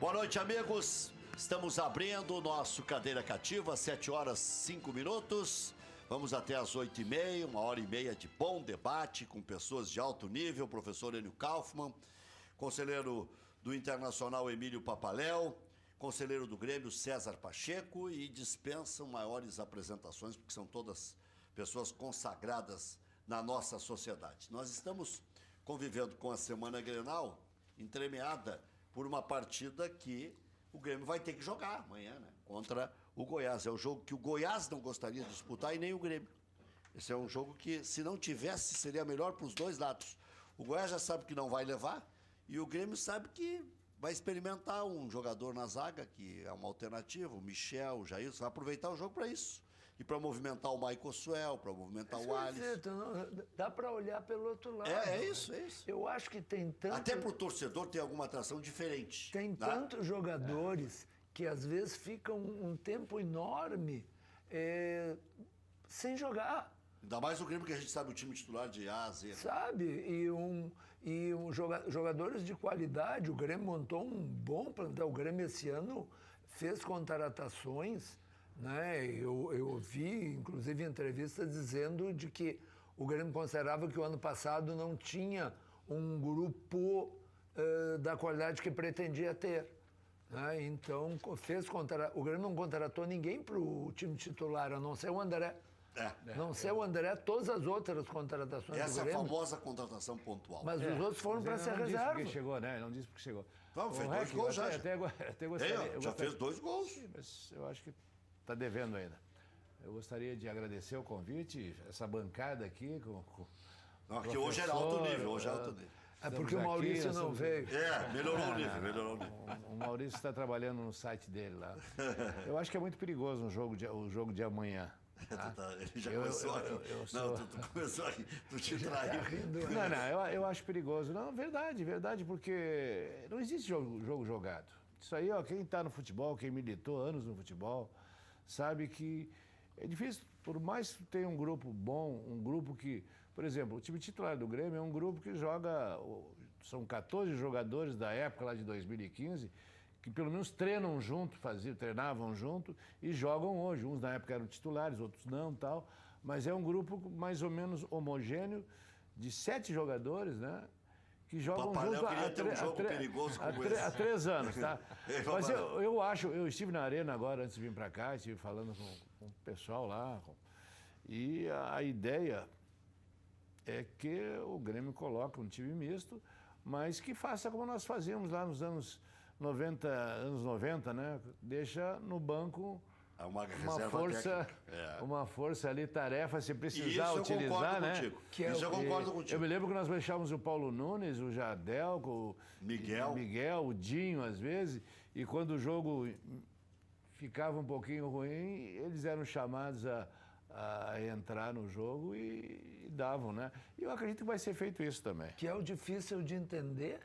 Boa noite, amigos. Estamos abrindo o nosso Cadeira Cativa, 7 horas 5 minutos. Vamos até às 8h30, 1h30 de bom debate com pessoas de alto nível. Professor Enio Kaufmann, conselheiro do Internacional Emílio Papaléu, conselheiro do Grêmio César Pacheco, e dispensam maiores apresentações, porque são todas pessoas consagradas na nossa sociedade. Nós estamos convivendo com a Semana Grenal, entremeada por uma partida que o Grêmio vai ter que jogar amanhã, né? Contra o Goiás. É o jogo que o Goiás não gostaria de disputar e nem o Grêmio. Esse é um jogo que, se não tivesse, seria melhor para os dois lados. O Goiás já sabe que não vai levar e o Grêmio sabe que vai experimentar um jogador na zaga, que é uma alternativa, o Michel, o Jair. Vai aproveitar o jogo para isso. E para movimentar o Michael Suel, para movimentar o Alisson. Dá para olhar pelo outro lado. É isso. Eu acho que tem tanto... Até para o torcedor tem alguma atração diferente. Tem tantos jogadores que às vezes ficam um tempo enorme sem jogar. Ainda mais o Grêmio, que a gente sabe o time titular de A a Z. Sabe? Jogadores de qualidade. O Grêmio montou um bom plantel. O Grêmio esse ano fez contratações... Né? Eu ouvi, inclusive, entrevistas dizendo de que o Grêmio considerava que o ano passado não tinha um grupo da qualidade que pretendia ter. Né? Então, o Grêmio não contratou ninguém para o time titular, a não ser o André. Não ser o André, todas as outras contratações do Grêmio. Essa famosa contratação pontual. Mas os outros foram para ser reserva. Porque chegou, né? Não disse porque chegou. Vamos, fez 2 gols já. Até gostaria, já fez 2 gols. Sim, mas eu acho que está devendo ainda. Eu gostaria de agradecer o convite, essa bancada aqui que hoje era alto nível, É porque o Maurício não veio. Melhorou o nível, O Maurício está trabalhando no site dele lá. Eu acho que é muito perigoso o jogo de amanhã. Tá? Ele já começou aqui. Tu começou aqui, tu te traiu. Eu acho perigoso. Não, verdade, porque não existe jogo jogado. Isso aí, quem está no futebol, quem militou anos no futebol, sabe que é difícil, por mais que tenha um grupo bom, um grupo que... Por exemplo, o time titular do Grêmio é um grupo que joga... São 14 jogadores da época lá de 2015 que pelo menos treinam junto, treinavam junto e jogam hoje. Uns na época eram titulares, outros não, tal. Mas é um grupo mais ou menos homogêneo de 7 jogadores, né? Que jogam junto há 3 anos, tá? Mas eu estive na Arena agora, antes de vir para cá, estive falando com o pessoal lá, e a ideia é que o Grêmio coloque um time misto, mas que faça como nós fazíamos lá nos anos 90, né? Deixa no banco... Uma força ali, tarefa, se precisar utilizar, né? Eu concordo contigo. Eu me lembro que nós deixávamos o Paulo Nunes, o Jardel, o Miguel, o Dinho, às vezes, e quando o jogo ficava um pouquinho ruim, eles eram chamados a entrar no jogo e davam, né? E eu acredito que vai ser feito isso também. Que é o difícil de entender.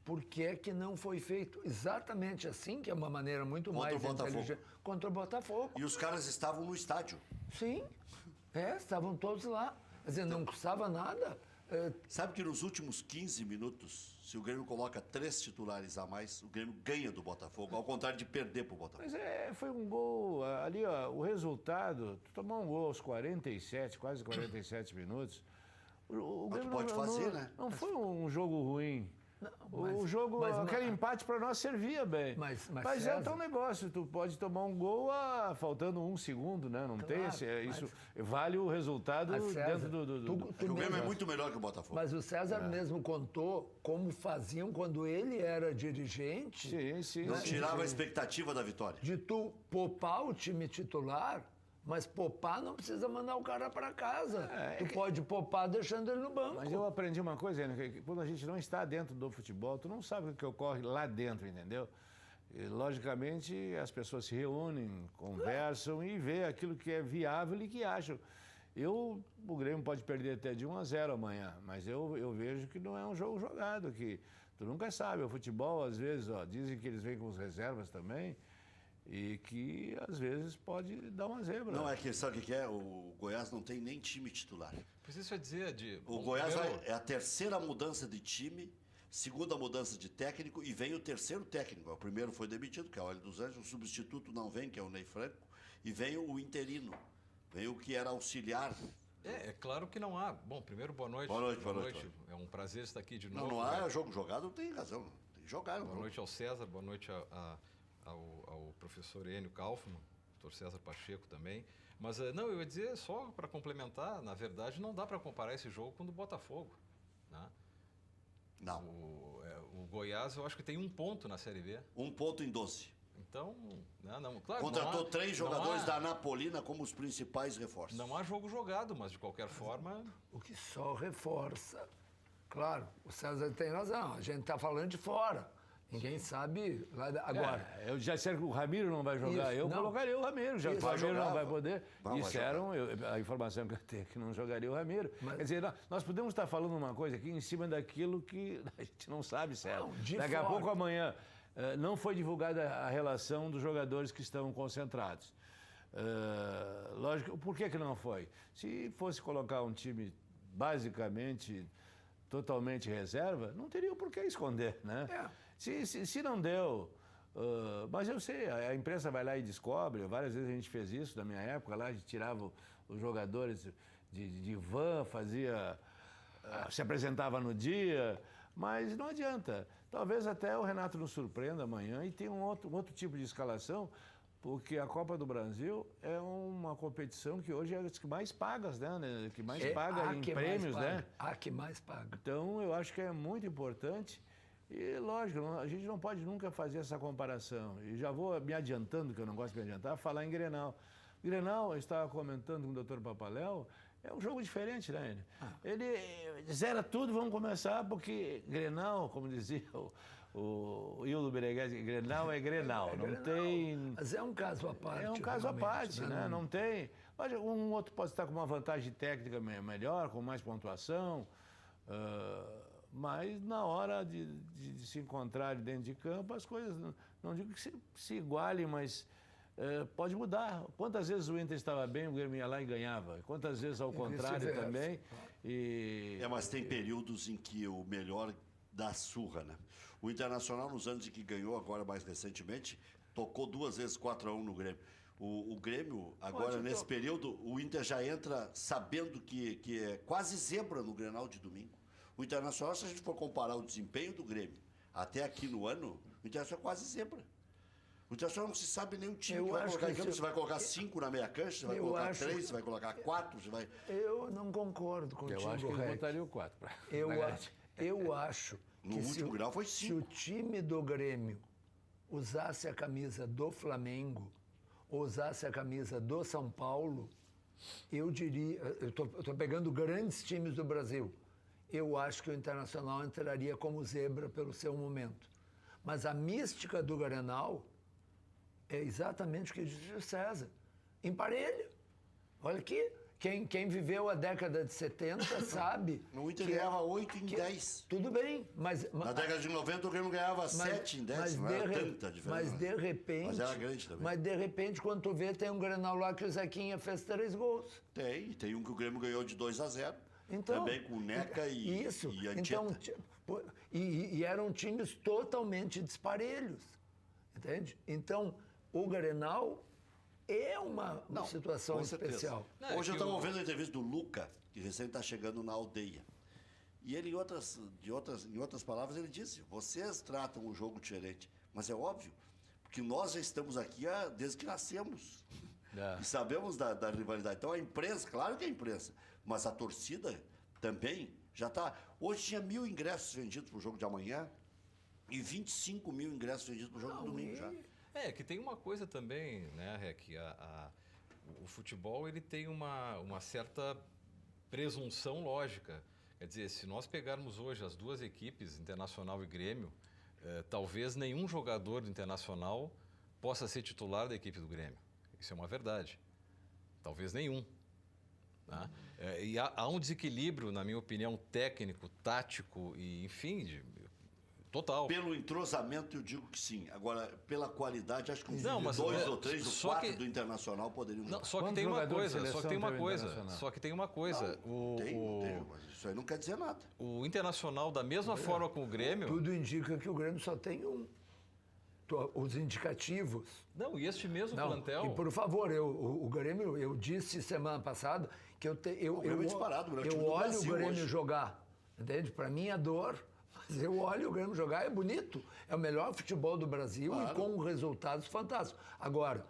Por que é que não foi feito exatamente assim, que é uma maneira muito mais inteligente, contra o Botafogo. E os caras estavam no estádio. Sim, estavam todos lá. Quer dizer, não custava nada. Sabe que nos últimos 15 minutos, se o Grêmio coloca 3 titulares a mais, o Grêmio ganha do Botafogo, ao contrário de perder pro Botafogo. Mas foi um gol ali, o resultado, tomar um gol aos 47, quase 47 minutos. O Grêmio pode fazer, né? Não foi um jogo ruim. O jogo, aquele empate para nós servia bem. Mas é tão negócio, tu pode tomar um gol faltando 1 segundo, né? Não tem isso. Vale o resultado dentro do... O Grêmio é muito melhor que o Botafogo. Mas o César mesmo contou como faziam quando ele era dirigente. Sim. Não tirava a expectativa da vitória. De tu poupar o time titular... Mas poupar não precisa mandar o cara para casa. Tu pode poupar deixando ele no banco. Mas eu aprendi uma coisa, que quando a gente não está dentro do futebol, tu não sabe o que ocorre lá dentro, entendeu? E, logicamente, as pessoas se reúnem, conversam e vê aquilo que é viável e que acham. O Grêmio pode perder até de 1-0 amanhã, mas eu vejo que não é um jogo jogado, que tu nunca sabe. O futebol, às vezes, dizem que eles vêm com as reservas também, e que, às vezes, pode dar uma zebra. Não, sabe o que é? O Goiás não tem nem time titular. Preciso dizer, o Goiás é a terceira mudança de time segunda mudança de técnico e vem o terceiro técnico. O primeiro foi demitido, que é o Hélio dos Anjos, o substituto não vem, que é o Ney Franco, e vem o interino, vem o que era auxiliar. É claro que não há. Bom, primeiro, boa noite. Boa noite. É um prazer estar aqui de novo. Não há jogo jogado, tem razão. Tem que jogar. Boa noite ao César, boa noite ao professor Enio Kaufmann, doutor César Pacheco também. Mas, não, eu ia dizer, só para complementar, na verdade, não dá para comparar esse jogo com o do Botafogo. Né? Não. O Goiás, eu acho que tem 1 ponto na Série B. 1 ponto em 12. Então, claro, contratou 3 jogadores da Anapolina como os principais reforços. Não há jogo jogado, mas de qualquer forma... O que só reforça. Claro, o César tem razão, a gente está falando de fora. Ninguém sabe lá agora. Eu já disseram que o Ramiro não vai jogar. Isso, Eu colocaria o Ramiro, já que o Ramiro não vai poder. Disseram, a informação que eu tenho é que não jogaria o Ramiro. Quer dizer, nós podemos estar falando uma coisa aqui em cima daquilo que a gente não sabe, certo? Daqui a pouco, amanhã, não foi divulgada a relação dos jogadores que estão concentrados. Lógico, por que não foi? Se fosse colocar um time basicamente totalmente reserva, não teria por que esconder, né? Se não deu, mas eu sei, a imprensa vai lá e descobre, várias vezes a gente fez isso na minha época, lá a gente tirava os jogadores de van, se apresentava no dia, mas não adianta. Talvez até o Renato nos surpreenda amanhã e tenha um outro tipo de escalação, porque a Copa do Brasil é uma competição que hoje é as que mais pagas, né? Que mais paga em prêmios, né? A que mais paga. Então, eu acho que é muito importante. E, lógico, a gente não pode nunca fazer essa comparação. E já vou me adiantando, que eu não gosto de me adiantar, falar em Grenal. Grenal, eu estava comentando com o doutor Papaléu, é um jogo diferente, né? Ele zera tudo, vamos começar, porque Grenal, como dizia o Hildo Bereguese, Grenal é Grenal, não tem... Mas é um caso à parte. É um caso à parte, né? Não tem... Um outro pode estar com uma vantagem técnica melhor, com mais pontuação, mas na hora de se encontrarem dentro de campo, as coisas, não digo que se igualem, mas pode mudar. Quantas vezes o Inter estava bem, o Grêmio ia lá e ganhava? Quantas vezes ao contrário também? Mas tem períodos em que o melhor dá surra, né? O Internacional, nos anos em que ganhou, agora mais recentemente, tocou 2 vezes 4-1 no Grêmio. O Grêmio, agora nesse período, o Inter já entra sabendo que é quase zebra no Grenal de domingo. O Internacional, se a gente for comparar o desempenho do Grêmio até aqui no ano, o Internacional é quase zebra. O Internacional não se sabe nem o time que vai colocar em campo. Você vai colocar 5 na meia cancha, você vai colocar 3, você vai colocar 4, você vai... Eu não concordo contigo, Eu acho que eu botaria o 4. Eu acho no último grau foi 5. Se o time do Grêmio usasse a camisa do Flamengo, ou usasse a camisa do São Paulo, eu diria... Eu tô pegando grandes times do Brasil. Eu acho que o Internacional entraria como zebra pelo seu momento. Mas a mística do Grenal é exatamente o que disse o César. Emparelha. Olha aqui, quem viveu a década de 70 sabe... O Inter ganhava 8 em 10. Tudo bem, mas... Na década de 90 o Grêmio ganhava 7 em 10, não era tanta diferença. Mas de repente... Mas era grande também. Mas de repente, quando tu vê, tem um Grenal lá que o Zequinha fez 3 gols. Tem um que o Grêmio ganhou de 2-0. Então, também com o Neca e Anchieta. Então, e eram times totalmente disparelhos, entende? Então, o Grenal é uma situação especial. Hoje eu estava ouvindo a entrevista do Luca, que recém está chegando na Aldeia. E ele, em outras palavras, ele disse, vocês tratam o jogo diferente, mas é óbvio, porque nós já estamos aqui desde que nascemos. E sabemos da rivalidade. Então, a imprensa, claro que é a imprensa, mas a torcida também já está... Hoje tinha 1.000 ingressos vendidos para o jogo de amanhã e 25 mil ingressos vendidos para o jogo de domingo já. Que tem uma coisa também, né, Rec? O futebol ele tem uma certa presunção lógica. Quer dizer, se nós pegarmos hoje as duas equipes, Internacional e Grêmio, talvez nenhum jogador do Internacional possa ser titular da equipe do Grêmio. Isso é uma verdade. Talvez nenhum. Né? E há um desequilíbrio, na minha opinião, técnico, tático e, enfim, Total. Pelo entrosamento, eu digo que sim. Agora, pela qualidade, acho que uns Não, mas 2 ou 3 ou só 4 que- do Internacional poderiam Não, jogar. só que Quantos tem uma jogadores de coisa, seleção tem o Internacional? só que tem uma coisa. Tem, mas isso aí não quer dizer nada. O Internacional, da mesma forma com o Grêmio... Tudo indica que o Grêmio só tem um. Os indicativos. Não, e este mesmo Não, plantel... e por favor, o Grêmio, eu disse semana passada que o Grêmio é disparado, o melhor time eu do olho Brasil o Grêmio hoje. jogar, entende? Para mim é dor, mas eu olho o Grêmio jogar, é bonito. É o melhor futebol do Brasil Claro. e com resultados fantásticos. Agora,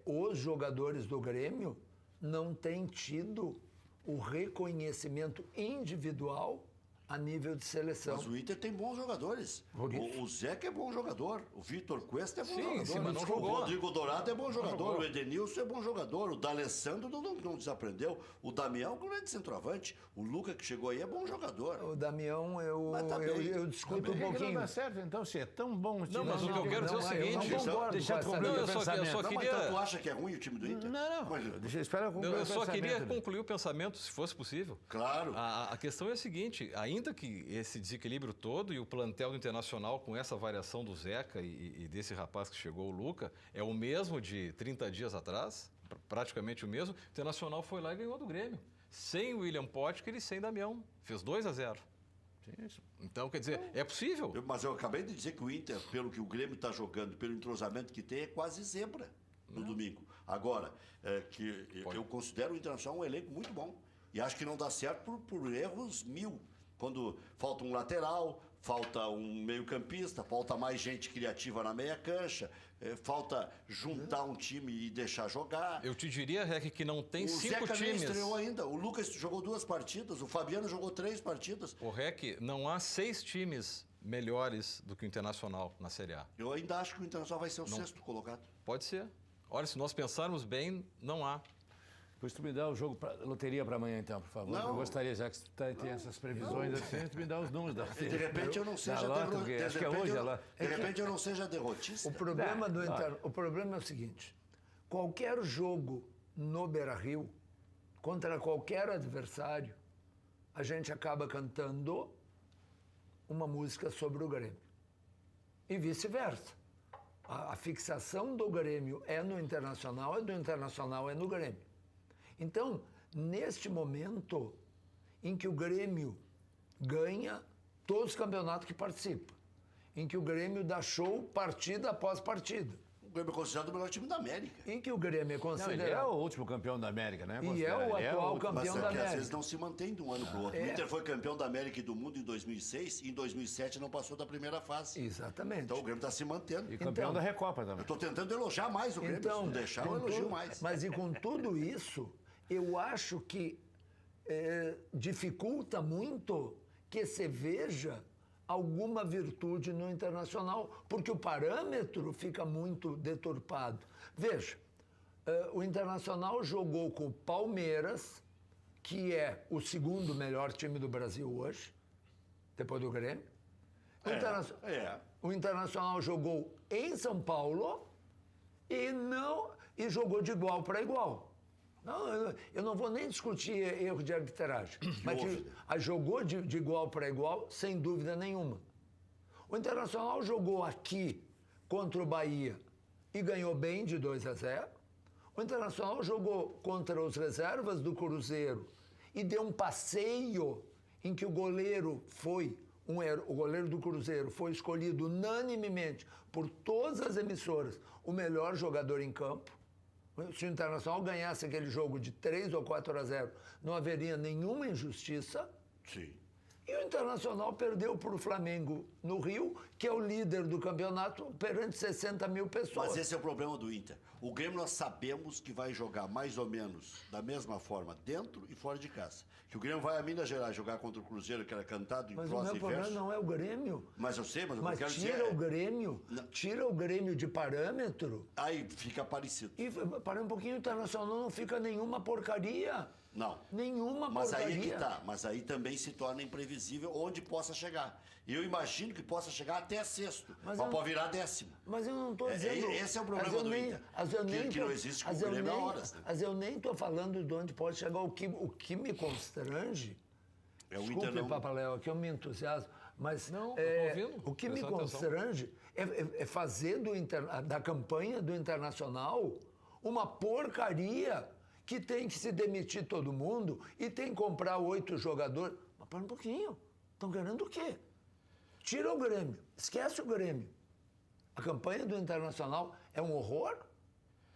os jogadores do Grêmio não têm tido o reconhecimento individual a nível de seleção. Mas o Inter tem bons jogadores. Por isso. O Zeca é bom jogador. O Vitor Cuesta é bom Sim, jogador. sim, mas não o jogou. Rodrigo Dourado é bom jogador. jogou. O Edenilson é bom jogador. O D'Alessandro não desaprendeu. O Damião, grande centroavante. O Luca, que chegou aí, é bom jogador. O Damião, Mas tá bem, eu tá discuto bem. um Por que não pouquinho. dá certo, então, se é tão bom o time? Não, mas o que eu quero dizer é o seguinte... Eu não concordo Deixa com eu essa concluir Não, o eu só pensamento. Não, mas queria... então tu acha que é ruim o time do Inter? Não. Mas- Espera eu concluir Eu o só queria pensamento. concluir o pensamento, se fosse possível. Claro. A questão é a seguinte, ainda que esse desequilíbrio todo e o plantel do Internacional com essa variação do Zeca e desse rapaz que chegou, o Luca, é o mesmo de 30 dias atrás, praticamente o mesmo, o Internacional foi lá e ganhou do Grêmio. Sem o William Potker e sem Damião. Fez 2-0. Então, quer dizer, é possível. Mas eu acabei de dizer que o Inter, pelo que o Grêmio está jogando, pelo entrosamento que tem, é quase zebra no domingo. Agora, eu considero o Internacional um elenco muito bom. E acho que não dá certo por erros mil. Quando falta um lateral, falta um meio-campista, falta mais gente criativa na meia cancha, falta juntar um time e deixar jogar. Eu te diria, Rec, que não tem O 5 Zeca nem times. estreou ainda. O Lucas jogou 2 partidas, o Fabiano jogou 3 partidas. O Rec, não há 6 times melhores do que o Internacional na Série A. Eu ainda acho que o Internacional vai ser o 6º colocado. Pode ser. Olha, se nós pensarmos bem, não há. Pois tu me dá o jogo, loteria para amanhã, então, por favor. Não. Eu gostaria, já que tu tem essas previsões assim, tu me dá os números da loteria. De repente eu não seja derrotista. Acho que é hoje, De repente eu não seja derrotista. O problema o problema é o seguinte: qualquer jogo no Beira-Rio, contra qualquer adversário, a gente acaba cantando uma música sobre o Grêmio. E vice-versa. A fixação do Grêmio é no Internacional, e do Internacional é no Grêmio. Então, neste momento em que o Grêmio ganha todos os campeonatos que participa, em que o Grêmio dá show partida após partida, O Grêmio é considerado o melhor time da América. em que o Grêmio é Não, ele é considerado... o último campeão da América, né? E é o atual Mas campeão é da que às vezes América. não se mantém de um ano para o outro. O Inter foi campeão da América e do mundo em 2006 e em 2007 não passou da primeira fase. Exatamente. Então o Grêmio está se mantendo. E campeão Então- da Recopa também. Eu estou tentando elogiar mais o Grêmio. Se não deixar, eu com elogio tudo- mais. Mas e com tudo isso, eu acho que dificulta muito que se veja alguma virtude no Internacional, porque o parâmetro fica muito deturpado. Veja, o Internacional jogou com o Palmeiras, que é o segundo melhor time do Brasil hoje, depois do Grêmio. O Internacional jogou em São Paulo e jogou de igual para igual. Não, eu não vou nem discutir erro de arbitragem, mas jogou de igual para igual, sem dúvida nenhuma. O Internacional jogou aqui contra o Bahia e ganhou bem de 2-0. O Internacional jogou contra os reservas do Cruzeiro e deu um passeio em que o goleiro o goleiro do Cruzeiro foi escolhido unanimemente por todas as emissoras o melhor jogador em campo. Se o Internacional ganhasse aquele jogo de 3 ou 4-0, não haveria nenhuma injustiça. Sim. E o Internacional perdeu para o Flamengo no Rio, que é o líder do campeonato, perante 60 mil pessoas. Mas esse é o problema do Inter. O Grêmio nós sabemos que vai jogar mais ou menos da mesma forma dentro e fora de casa. Que o Grêmio vai a Minas Gerais jogar contra o Cruzeiro, que era cantado em Mas o prosa meu e problema verso. não é o Grêmio. Mas eu sei, mas eu Mas quero tira dizer... o Grêmio, Não. tira o Grêmio de parâmetro Aí fica parecido. e para um pouquinho o Internacional não fica nenhuma porcaria. Não. Nenhuma Mas porcaria. aí que tá. Mas aí também se torna imprevisível onde possa chegar. E eu imagino que possa chegar até sexto. Mas pode virar 10º. Mas eu não estou dizendo... Esse é o problema do Inter. Que não existe com o Grêmio há horas. Né? Mas eu nem estou falando de onde pode chegar. O que me constrange... É o Desculpe, Inter não... Papaléu, que eu me entusiasmo. Mas Não, eu tô ouvindo, o que me prestando atenção. constrange é fazer da campanha do Internacional uma porcaria que tem que se demitir todo mundo e tem que comprar 8 jogadores. Mas para um pouquinho, estão ganhando o quê? Tira o Grêmio, esquece o Grêmio. A campanha do Internacional é um horror.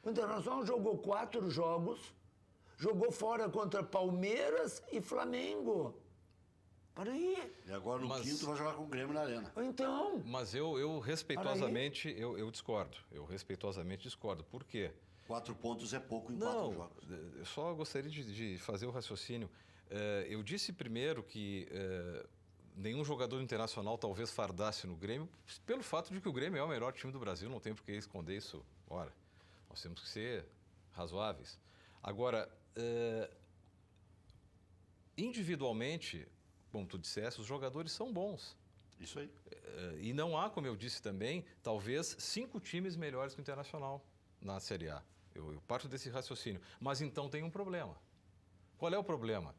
O Internacional jogou 4 jogos, jogou fora contra Palmeiras e Flamengo. Para aí. E agora no quinto vai jogar com o Grêmio na Arena. Então, Mas eu respeitosamente, eu discordo. Eu respeitosamente discordo. Por quê? 4 pontos é pouco em 4 jogos. Eu só gostaria de fazer o raciocínio. Eu disse primeiro que nenhum jogador internacional talvez fardasse no Grêmio, pelo fato de que o Grêmio é o melhor time do Brasil, não tem por que esconder isso. Ora, nós temos que ser razoáveis. Agora, individualmente, como tu disseste, os jogadores são bons. Isso aí. E não há, como eu disse também, talvez 5 times melhores que o Internacional na Série A. Eu parto desse raciocínio. Mas então tem um problema. Qual é o problema?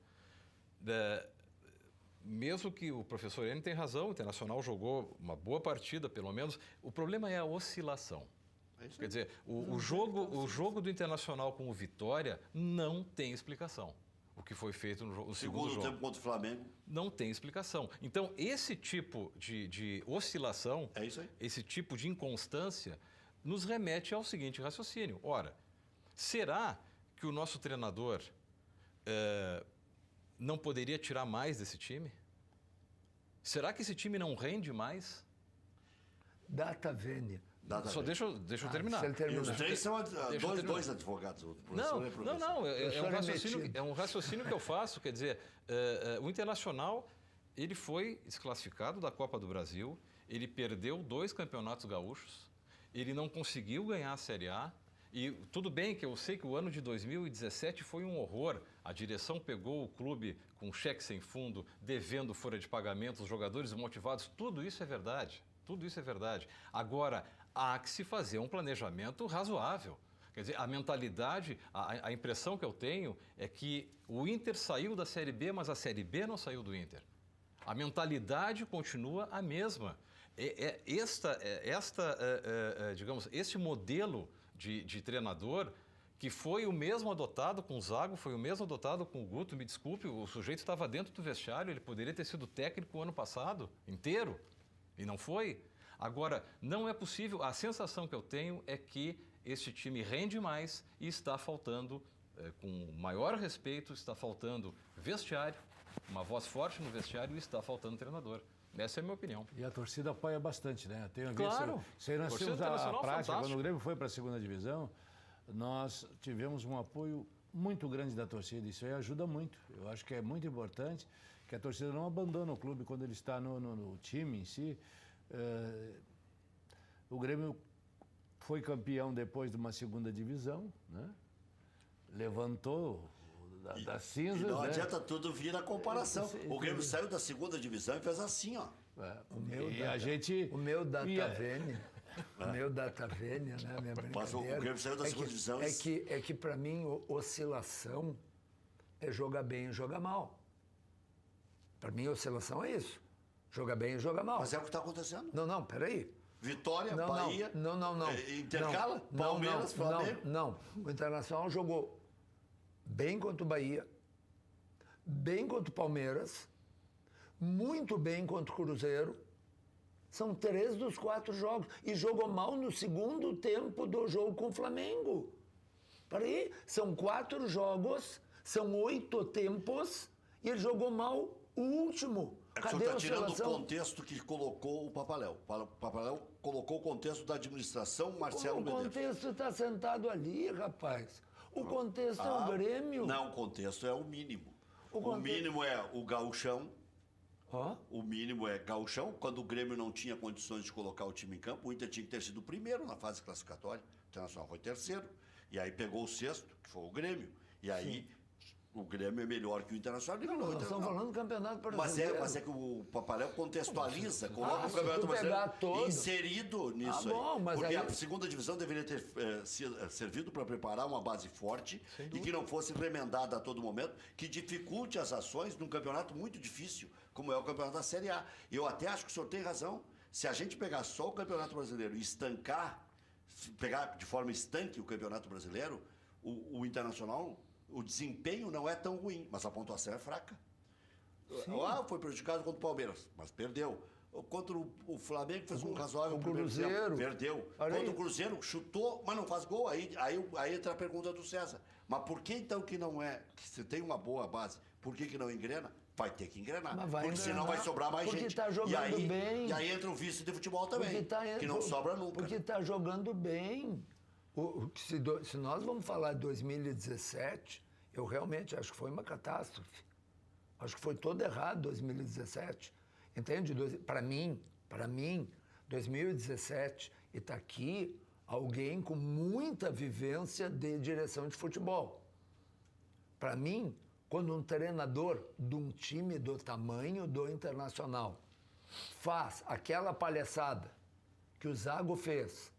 Mesmo que o professor N tem razão, o Internacional jogou uma boa partida, pelo menos, o problema é a oscilação. Quer dizer, o jogo do Internacional com o Vitória não tem explicação. O que foi feito no segundo jogo. Tempo contra o Flamengo. Não tem explicação. Então, esse tipo de oscilação, é isso aí. Esse tipo de inconstância, nos remete ao seguinte raciocínio. Ora, será que o nosso treinador não poderia tirar mais desse time? Será que esse time não rende mais? Data vênia. Só deixa eu terminar. E os 3 são dois advogados. É um raciocínio que eu faço. Quer dizer, o Internacional, ele foi desclassificado da Copa do Brasil, ele perdeu 2 campeonatos gaúchos, ele não conseguiu ganhar a Série A. E tudo bem que eu sei que o ano de 2017 foi um horror. A direção pegou o clube com cheque sem fundo, devendo folha de pagamento, os jogadores motivados. Tudo isso é verdade. Tudo isso é verdade. Agora, há que se fazer um planejamento razoável. Quer dizer, a mentalidade, a impressão que eu tenho é que o Inter saiu da Série B, mas a Série B não saiu do Inter. A mentalidade continua a mesma. Digamos, este modelo de treinador, que foi o mesmo adotado com o Zago, foi o mesmo adotado com o Guto, me desculpe, o sujeito estava dentro do vestiário, ele poderia ter sido técnico o ano passado inteiro, e não foi. Agora, não é possível, a sensação que eu tenho é que este time rende mais e está faltando, com maior respeito, está faltando vestiário, uma voz forte no vestiário e está faltando treinador. Essa é a minha opinião. E a torcida apoia bastante, né? Claro. Nós temos a prática, quando o Grêmio foi para a segunda divisão, nós tivemos um apoio muito grande da torcida. Isso aí ajuda muito. Eu acho que é muito importante que a torcida não abandone o clube quando ele está no time em si. O Grêmio foi campeão depois de uma segunda divisão, né? Levantou das cinzas. E não né? adianta tudo vir na comparação. O Grêmio saiu da segunda divisão e fez assim, ó. O meu Datavênia, né, minha brincadeira. Mas o Grêmio saiu da segunda divisão. É que para mim, oscilação é jogar bem e jogar mal. Para mim, oscilação é isso. Joga bem e joga mal. Mas é o que está acontecendo. Não, peraí. Vitória, Bahia, não. Intercala, Palmeiras, Flamengo. Não, o Internacional jogou bem contra o Bahia, bem contra o Palmeiras, muito bem contra o Cruzeiro. São 3 dos 4 jogos. E jogou mal no segundo tempo do jogo com o Flamengo. Peraí, são 4 jogos, são 8 tempos, e ele jogou mal o último. Cadê a oscilação? Está tirando o contexto que colocou o Papaléu. O Papaléu colocou o contexto da administração Marcelo Medeiros. O contexto está sentado ali, rapaz. O contexto é o Grêmio. Não, o contexto é o mínimo. O mínimo é o gauchão. O mínimo é gauchão. Quando o Grêmio não tinha condições de colocar o time em campo, o Inter tinha que ter sido o primeiro na fase classificatória. O Internacional foi terceiro. E aí pegou o 6º, que foi o Grêmio. E aí O Grêmio é melhor que o Internacional. Não, nós estamos falando do Campeonato Brasileiro. Mas é que o Paparel contextualiza, coloca o se Campeonato tu pegar Brasileiro todo. inserido nisso bom, aí. mas Porque aí- a segunda divisão deveria ter servido para preparar uma base forte e que não fosse remendada a todo momento, que dificulte as ações num campeonato muito difícil, como é o campeonato da Série A. Eu até acho que o senhor tem razão. Se a gente pegar só o Campeonato Brasileiro e estancar, pegar de forma estanque o Campeonato Brasileiro, o Internacional, o desempenho não é tão ruim, mas a pontuação é fraca. Foi prejudicado contra o Palmeiras, mas perdeu. Contra o Flamengo fez um razoável o primeiro tempo, Cruzeiro. perdeu. Olha Contra aí. o Cruzeiro, chutou, mas não faz gol. Aí entra a pergunta do César. Mas por que então que não é? Que se tem uma boa base, por que não engrena? Vai ter que engrenar. Mas vai porque senão engrenar, vai sobrar mais porque gente. tá jogando bem. E aí entra o vice de futebol também, que não sobra nunca. Porque está jogando bem. Se nós vamos falar de 2017, eu realmente acho que foi uma catástrofe. Acho que foi todo errado 2017. Entende? Para mim, 2017, e está aqui alguém com muita vivência de direção de futebol. Para mim, quando um treinador de um time do tamanho do Internacional faz aquela palhaçada que o Zago fez,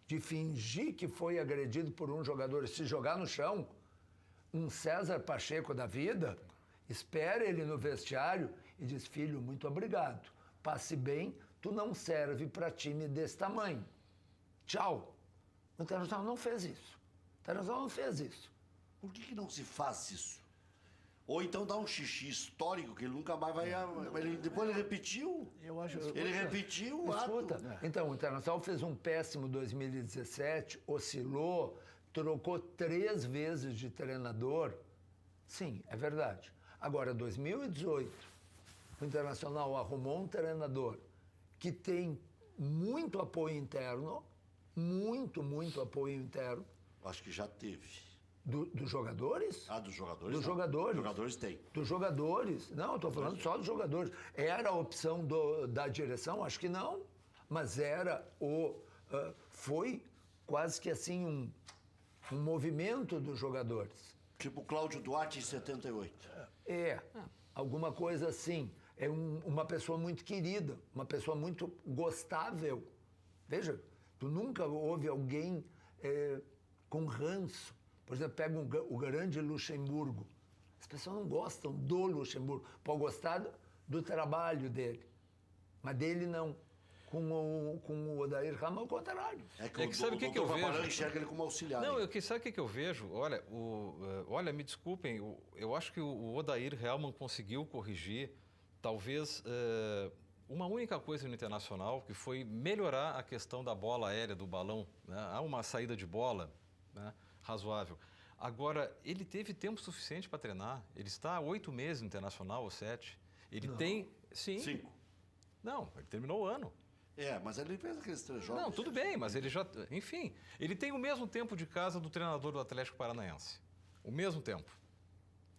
de fingir que foi agredido por um jogador e se jogar no chão, um César Pacheco da vida, espera ele no vestiário e diz: filho, muito obrigado, passe bem, tu não serve para time desse tamanho. Tchau. O Internacional não fez isso. O Internacional não fez isso. Por que não se faz isso? Ou então dá um xixi histórico que ele nunca mais vai... Depois ele repetiu. Eu acho... Ele repetiu o ato. Escuta, então, o Internacional fez um péssimo 2017, oscilou, trocou 3 vezes de treinador. Sim, é verdade. Agora, 2018, o Internacional arrumou um treinador que tem muito apoio interno, muito apoio interno. Acho que já teve. Dos jogadores? Dos jogadores? Dos não. jogadores. Dos jogadores tem. Dos jogadores. Não, eu estou falando só dos jogadores. Era a opção da direção? Acho que não. Mas era foi quase que assim um movimento dos jogadores. Tipo o Cláudio Duarte em 78. Alguma coisa assim. É uma pessoa muito querida, uma pessoa muito gostável. Veja, tu nunca ouve alguém com ranço. Por exemplo, pega o grande Luxemburgo. As pessoas não gostam do Luxemburgo. Pode gostar do trabalho dele, mas dele não. Com o Odair Rama, ao contrário. Que sabe o que eu vejo? Enxerga ele como auxiliar. Não, sabe o que eu vejo? Olha, me desculpem, eu acho que o Odair Hellmann conseguiu corrigir, talvez, uma única coisa no Internacional, que foi melhorar a questão da bola aérea, do balão. Né? Há uma saída de bola, né, razoável. Agora, ele teve tempo suficiente para treinar. Ele está há 8 meses no Internacional, ou 7. Ele tem... Sim. 5. Não, ele terminou o ano. Mas ele fez aqueles 3 jogos. Não, tudo bem, mas ele já... Enfim, ele tem o mesmo tempo de casa do treinador do Atlético Paranaense. O mesmo tempo.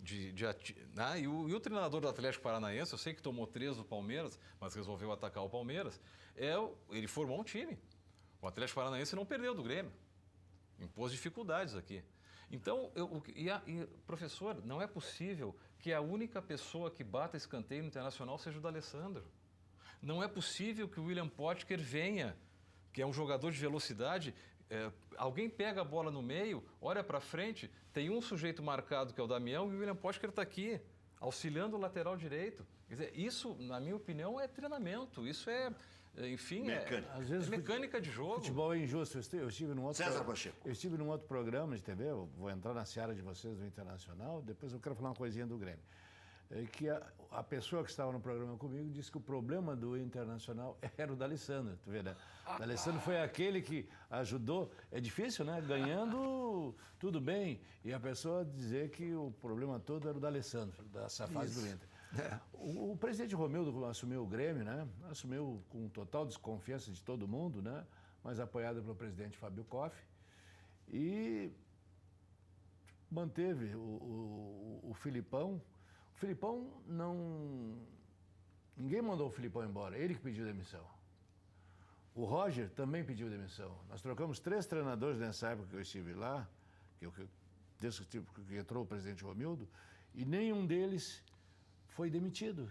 E o treinador do Atlético Paranaense, eu sei que tomou 3 do Palmeiras, mas resolveu atacar o Palmeiras, ele formou um time. O Atlético Paranaense não perdeu do Grêmio. Impôs dificuldades aqui. Então, professor, não é possível que a única pessoa que bata escanteio no Internacional seja o D'Alessandro. Não é possível que o William Potker venha, que é um jogador de velocidade, alguém pega a bola no meio, olha para frente, tem um sujeito marcado que é o Damião e o William Potker está aqui, auxiliando o lateral direito. Quer dizer, isso, na minha opinião, é treinamento, isso enfim, Às vezes, mecânica de jogo. Futebol é injusto. Eu estive num outro César Pacheco. Eu estive num outro programa de TV, eu vou entrar na seara de vocês do Internacional, depois eu quero falar uma coisinha do Grêmio. Que a pessoa que estava no programa comigo disse que o problema do Internacional era o D'Alessandro, tu vê, né? O D'Alessandro foi aquele que ajudou, é difícil, né? Ganhando, tudo bem, e a pessoa dizer que o problema todo era o D'Alessandro, dessa fase do Inter. O presidente Romildo assumiu o Grêmio, né? Assumiu com total desconfiança de todo mundo, né? Mas apoiado pelo presidente Fábio Koff, e manteve o Filipão. O Filipão não... Ninguém mandou o Filipão embora, ele que pediu demissão. O Roger também pediu demissão. Nós trocamos 3 treinadores nessa época que eu estive lá, desde que entrou o presidente Romildo, E nenhum deles foi demitido.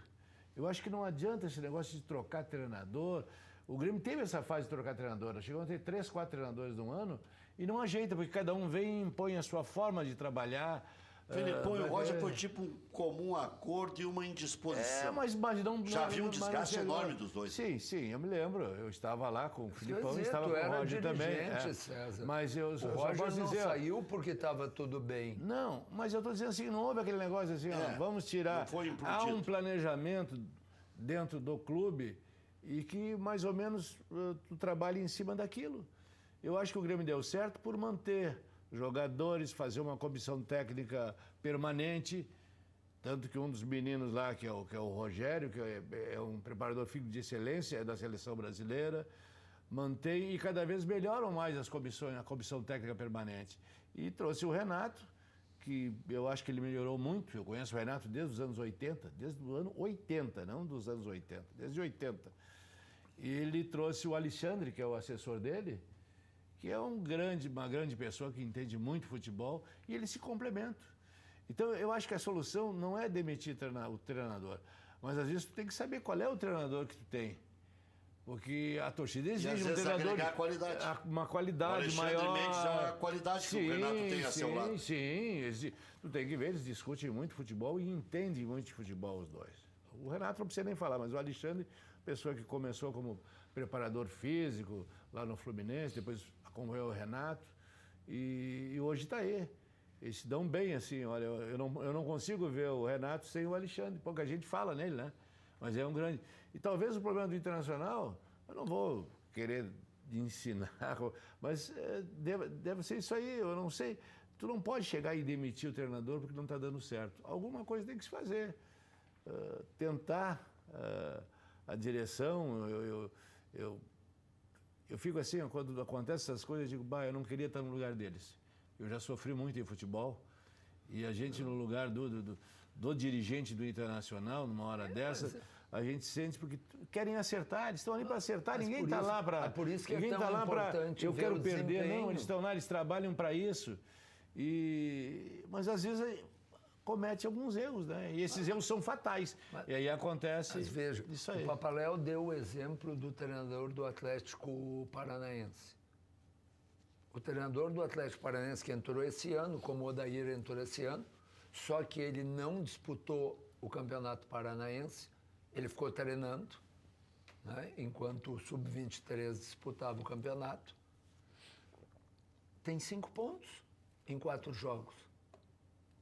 Eu acho que não adianta esse negócio de trocar treinador. O Grêmio teve essa fase de trocar treinador. Chegou a ter 3, 4 treinadores num ano e não ajeita, porque cada um vem e impõe a sua forma de trabalhar. Felipão e o Roger foi tipo um comum acordo e uma indisposição. Mas não... Já havia um desgaste enorme dos dois. Sim, eu me lembro. Eu estava lá com o Filipão e estava tu com o era Roger também. César. Mas eu o só Roger posso não dizer... saiu porque estava tudo bem. Não, mas eu estou dizendo assim, não houve aquele negócio assim, vamos tirar... Não foi implodido. Há um planejamento dentro do clube e que mais ou menos tu trabalha em cima daquilo. Eu acho que o Grêmio deu certo por manter jogadores, fazer uma comissão técnica permanente, tanto que um dos meninos lá, que é o Rogério, que é um preparador físico de excelência, é da seleção brasileira, mantém e cada vez melhoram mais a comissão técnica permanente. E trouxe o Renato, que eu acho que ele melhorou muito. Eu conheço o Renato desde os anos 80, desde o ano 80, não dos anos 80, desde 80. E ele trouxe o Alexandre, que é o assessor dele, que é uma grande pessoa que entende muito futebol, e eles se complementam. Então, eu acho que a solução não é demitir o treinador, mas às vezes tu tem que saber qual é o treinador que tu tem. Porque a torcida exige um treinador uma qualidade maior. Mendes é a qualidade que o Renato tem a seu lado. Sim. Tu tem que ver, eles discutem muito futebol e entendem muito de futebol os dois. O Renato não precisa nem falar, mas o Alexandre, pessoa que começou como preparador físico lá no Fluminense, depois acompanhou o Renato e hoje está aí. Eles se dão bem, assim, olha, eu não consigo ver o Renato sem o Alexandre. Pouca gente fala nele, né? Mas é um grande... E talvez o problema do Internacional, eu não vou querer ensinar, mas deve ser isso aí, eu não sei. Tu não pode chegar e demitir o treinador porque não está dando certo. Alguma coisa tem que se fazer. Tentar a direção, eu fico assim, quando acontecem essas coisas, eu digo, eu não queria estar no lugar deles. Eu já sofri muito em futebol e a gente no lugar do dirigente do Internacional, numa hora dessa, a gente sente porque querem acertar, eles estão ali para acertar, ninguém está lá para... por isso que ninguém é tão tá lá importante eu ver quero o perder, desempenho. não, eles estão lá, eles trabalham para isso. Mas às vezes comete alguns erros, né? E esses erros são fatais. E aí acontece veja, isso aí. O Papaléu deu o exemplo do treinador do Atlético Paranaense. O treinador do Atlético Paranaense que entrou esse ano, como o Odair entrou esse ano, só que ele não disputou o Campeonato Paranaense, ele ficou treinando, né, enquanto o Sub-23 disputava o campeonato. Tem 5 pontos em 4 jogos.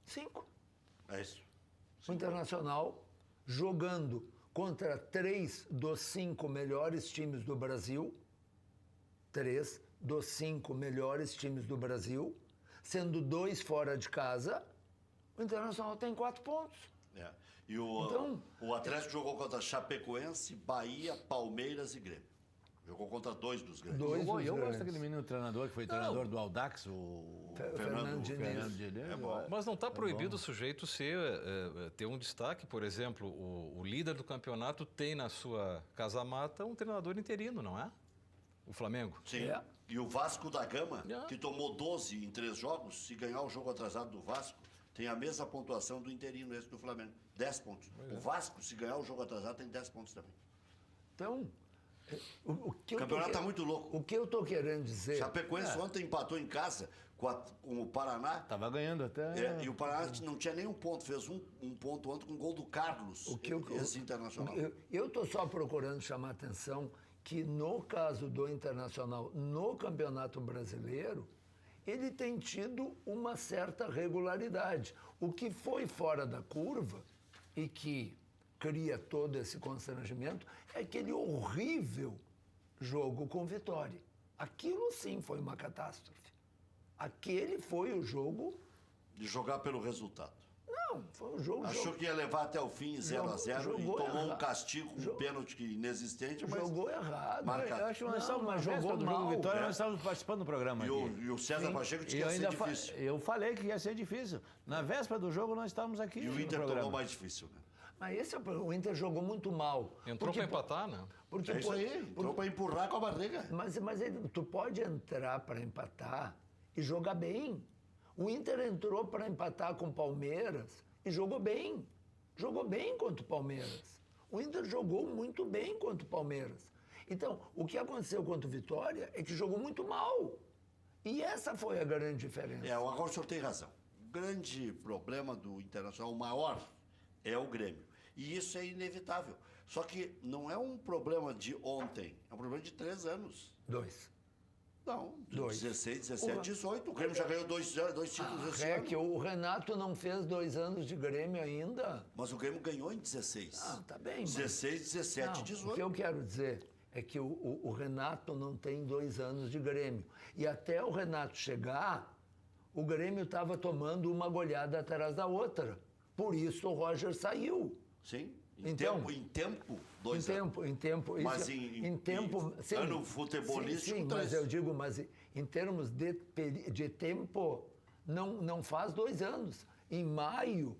5. É isso. O Internacional jogando contra 3 dos 5 melhores times do Brasil, 3 dos 5 melhores times do Brasil, sendo 2 fora de casa, o Internacional tem 4 pontos. E o Atlético jogou contra Chapecoense, Bahia, Palmeiras e Grêmio. Jogou contra 2 dos grandes. Eu gosto daquele menino treinador que foi treinador do Audax, o Fernando Diniz. É bom. Mas não está proibido o sujeito ter um destaque, por exemplo, o líder do campeonato tem na sua casa-mata um treinador interino, não é? O Flamengo. Sim. E o Vasco da Gama, que tomou 12 em 3 jogos, se ganhar o jogo atrasado do Vasco, tem a mesma pontuação do interino, esse do Flamengo. 10 pontos. O Vasco, se ganhar o jogo atrasado, tem 10 pontos também. Então, o campeonato está muito louco. O que eu estou querendo dizer... Chapecoense ontem empatou em casa com o Paraná. Estava ganhando até... E o Paraná não tinha nenhum ponto. Fez um ponto ontem com o gol do Carlos, esse Internacional. Eu estou só procurando chamar a atenção que no caso do Internacional, no Campeonato Brasileiro, ele tem tido uma certa regularidade. O que foi fora da curva e que cria todo esse constrangimento é aquele horrível jogo com Vitória. Aquilo sim foi uma catástrofe. Aquele foi o jogo... De jogar pelo resultado. Não, foi um jogo... Achou que ia levar até o fim 0-0 e tomou um castigo, um pênalti inexistente, mas... Jogou errado. Eu acho que nós estávamos na véspera do jogo Vitória, nós estávamos participando do programa aqui. E o César Pacheco disse que ia ser difícil. Eu falei que ia ser difícil. Na véspera do jogo nós estávamos aqui. E o Inter tomou mais difícil, né? Mas o Inter jogou muito mal. Entrou para empatar, né? Porque, é isso aí, entrou para empurrar com a barriga. Mas tu pode entrar para empatar e jogar bem. O Inter entrou para empatar com o Palmeiras E jogou bem. Jogou bem contra o Palmeiras. O Inter jogou muito bem contra o Palmeiras. Então, o que aconteceu contra o Vitória é que jogou muito mal. E essa foi a grande diferença. Agora o senhor tem razão. O grande problema do Internacional, o maior, é o Grêmio. E isso é inevitável. Só que não é um problema de ontem, é um problema de 3 anos. 2. Não, de 2. 16, 17, 18. O Grêmio já ganhou 2 títulos esse ano. Que o Renato não fez 2 anos de Grêmio ainda. Mas o Grêmio ganhou em 16. Tá bem. 16, 17, não, 18. O que eu quero dizer é que o Renato não tem 2 anos de Grêmio. E até o Renato chegar, o Grêmio estava tomando uma goleada atrás da outra. Por isso o Roger saiu. Sim. Então, Em tempo, 2 anos. Em tempo. Mas em tempo. sim, ano futebolístico, sim, 3. mas eu digo, em termos de tempo, não faz 2 anos. Em maio,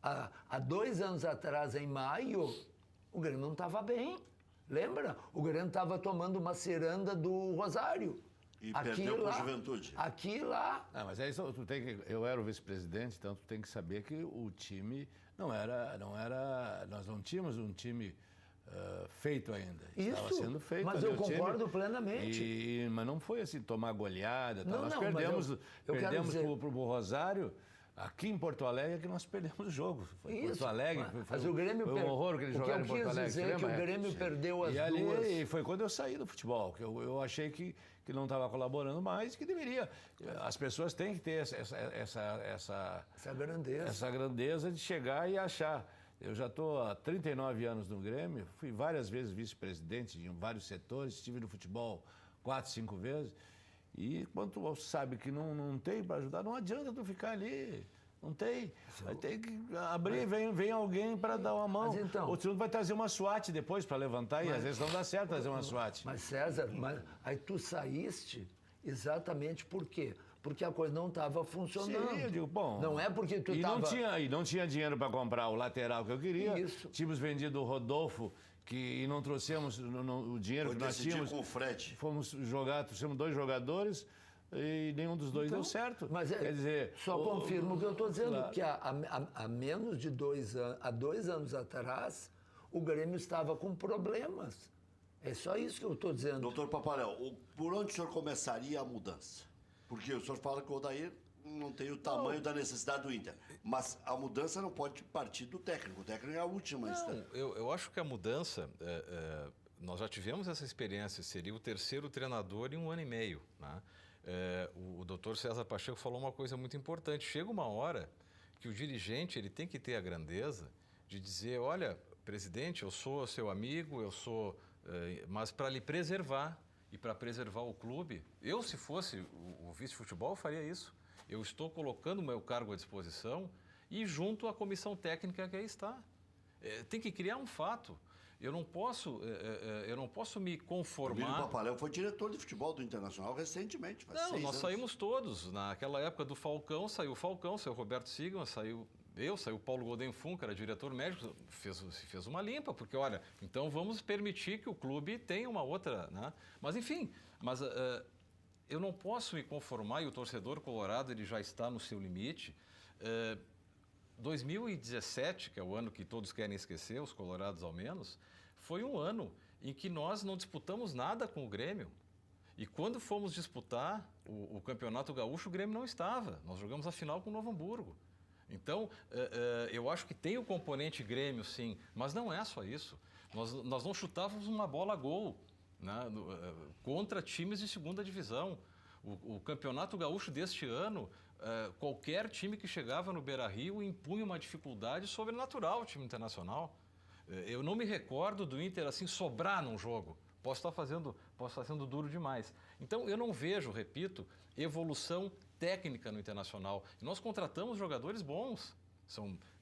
há 2 anos atrás, em maio, o Grêmio não estava bem. Lembra? O Grêmio estava tomando uma ciranda do Rosário. E perdeu para a Juventude. Aqui e lá. Mas aí eu era o vice-presidente, então tu tem que saber que o time nós não tínhamos um time feito ainda. Estava sendo feito. Mas eu concordo plenamente. Mas não foi assim, tomar goleada. Não, nós não, perdemos para dizer... o Rosário. Aqui em Porto Alegre é que nós perdemos o jogo. Foi Porto Alegre, mas o Grêmio foi um horror que eles jogaram em Porto Alegre. Dizer é que o Grêmio perdeu as duas. E foi quando eu saí do futebol, que eu achei que não estava colaborando mais, que deveria. As pessoas têm que ter essa grandeza de chegar e achar. Eu já estou há 39 anos no Grêmio, fui várias vezes vice-presidente em vários setores, estive no futebol 4, 5 vezes. E quando tu sabe que não tem para ajudar, não adianta tu ficar ali. Não tem. Vai ter que abrir, vem alguém para dar uma mão. Mas então, ou tu vai trazer uma SWAT depois para levantar e às vezes não dá certo trazer uma SWAT. Mas César, aí tu saíste exatamente por quê? Porque a coisa não estava funcionando. Sim, eu digo, bom... Não é porque tu estava... Não tinha dinheiro para comprar o lateral que eu queria. Isso. Tínhamos vendido o Rodolfo, e não trouxemos o dinheiro que nós tínhamos. Com o Fred. Trouxemos 2 jogadores e nenhum dos 2 deu certo. Mas quer dizer, só confirmo o que eu estou dizendo, claro. que há menos de 2 anos, há 2 anos atrás, o Grêmio estava com problemas. É só isso que eu estou dizendo. Doutor Papaléu, por onde o senhor começaria a mudança? Porque o senhor fala que o Odair não tem o tamanho da necessidade do Inter. Mas a mudança não pode partir do técnico. O técnico é a última instância. Eu acho que a mudança... nós já tivemos essa experiência. Seria o 3º treinador em 1 ano e meio. Né? O doutor César Pacheco falou uma coisa muito importante. Chega uma hora que o dirigente ele tem que ter a grandeza de dizer, olha, presidente, eu sou seu amigo, mas para lhe preservar e para preservar o clube, eu, se fosse o vice-futebol, faria isso. Eu estou colocando o meu cargo à disposição e junto à comissão técnica que aí está. Tem que criar um fato. Eu não posso me conformar... O Emílio Papaléu foi diretor de futebol do Internacional recentemente, faz 6 anos. Saímos todos. Naquela época do Falcão, saiu o Roberto Sigma, saiu o Paulo Goldenfun, que era diretor médico, fez uma limpa, porque, olha, então vamos permitir que o clube tenha uma outra... Né? Mas, enfim, eu não posso me conformar, e o torcedor colorado ele já está no seu limite. 2017, que é o ano que todos querem esquecer, os colorados ao menos, foi um ano em que nós não disputamos nada com o Grêmio. E quando fomos disputar o Campeonato Gaúcho, o Grêmio não estava. Nós jogamos a final com o Novo Hamburgo. Então, eu acho que tem o componente Grêmio, sim, mas não é só isso. Nós não chutávamos uma bola a gol, né, contra times de 2ª divisão. O Campeonato Gaúcho deste ano, qualquer time que chegava no Beira-Rio impunha uma dificuldade sobrenatural ao time internacional. Eu não me recordo do Inter assim sobrar num jogo. Posso estar sendo duro demais. Então, eu não vejo, repito, evolução técnica no Internacional. E nós contratamos jogadores bons.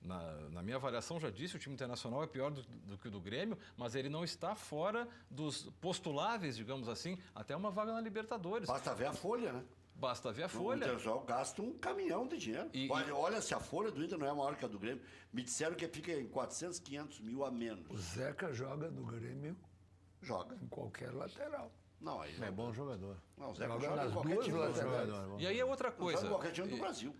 Na minha avaliação, já disse, o time internacional é pior do que o do Grêmio, mas ele não está fora dos postuláveis, digamos assim, até uma vaga na Libertadores. Basta ver a folha, né? Basta ver a folha. O Internacional gasta um caminhão de dinheiro. Olha, se a folha do Inter não é maior que a do Grêmio, me disseram que fica em 400, 500 mil a menos. O Zeca joga no Grêmio. Joga. Em qualquer lateral. Não, aí É bom jogador. Não, o Zeca Joga joga nas em qualquer duas time. laterais. E aí é outra coisa. Joga em qualquer time do Brasil.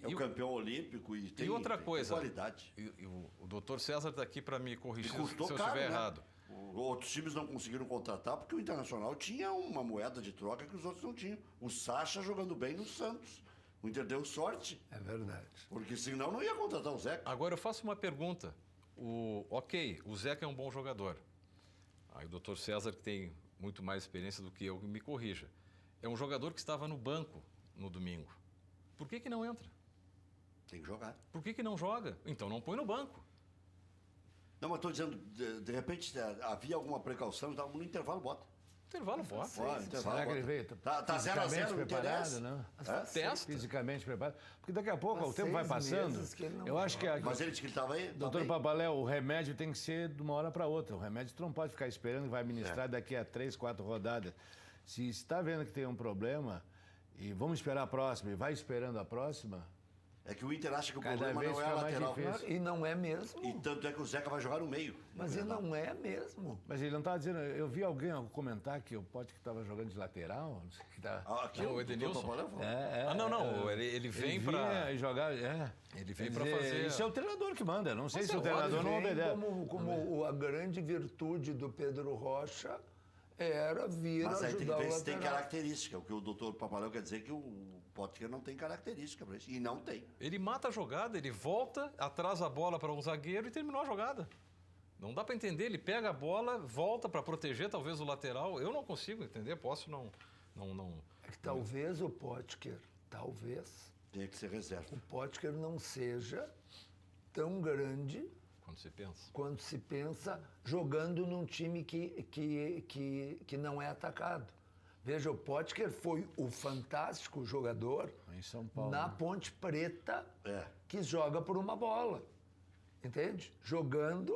É o campeão olímpico e tem, outra tem coisa. qualidade. E o doutor César está aqui para me corrigir E custou se eu caro, estiver né? errado. Outros times não conseguiram contratar porque o Internacional tinha uma moeda de troca que os outros não tinham. O Sacha jogando bem no Santos. O Inter deu sorte, É verdade. porque senão não ia contratar o Zeca. Agora eu faço uma pergunta. Ok, o Zeca é um bom jogador. Aí o doutor César, que tem muito mais experiência do que eu, me corrija. É um jogador que estava no banco no domingo. Por que não entra? Tem que jogar. Por que não joga? Então não põe no banco. Não, mas estou dizendo, de repente havia alguma precaução, no intervalo bota. Intervalo, bota. Bora, intervalo, Será que ele bota. veio Tá 0 a 0, não preparado, interessa. não? Testa. Fisicamente preparado. Porque daqui a pouco, Há o tempo vai 6 passando. meses que ele não Eu acho que Mas ele disse que ele estava aí. Doutor Papaléu, o remédio tem que ser de uma hora para outra. O remédio tu não pode ficar esperando que vai administrar daqui a 3, 4 rodadas. Se está vendo que tem um problema e vamos esperar a próxima e vai esperando a próxima, É que o Inter acha que o Cada problema vez não é a fica mais lateral. difícil. E não é mesmo. E tanto é que o Zeca vai jogar no meio. Mas ele não é mesmo. mas ele não estava dizendo. Eu vi alguém comentar que o Pote que estava jogando de lateral, não sei o que tá. Aqui Não, o doutor Edenilson? Papaléu falou. Não. Ele vem Ele para. vinha e jogar. Ele vem Quer para dizer, fazer. Isso é o treinador que manda. Não sei Mas se é o treinador não Vem obedece. como a grande virtude do Pedro Rocha era vir Mas aí tem que ajudar o ver se tem lateral. característica. O que o doutor Papaléu quer dizer é que o Potker não tem característica para isso. E não tem. Ele mata a jogada, ele volta, atrasa a bola para um zagueiro e terminou a jogada. Não dá para entender, ele pega a bola, volta para proteger talvez o lateral. Eu não consigo entender, posso não. É que talvez o Potker, Tem que ser reserva. o Potker não seja tão grande Quando você pensa. quando se pensa jogando num time que não é atacado. Veja, o Potker foi o fantástico jogador Em São Paulo. na né? Ponte Preta É. que joga por uma bola. Entende? Jogando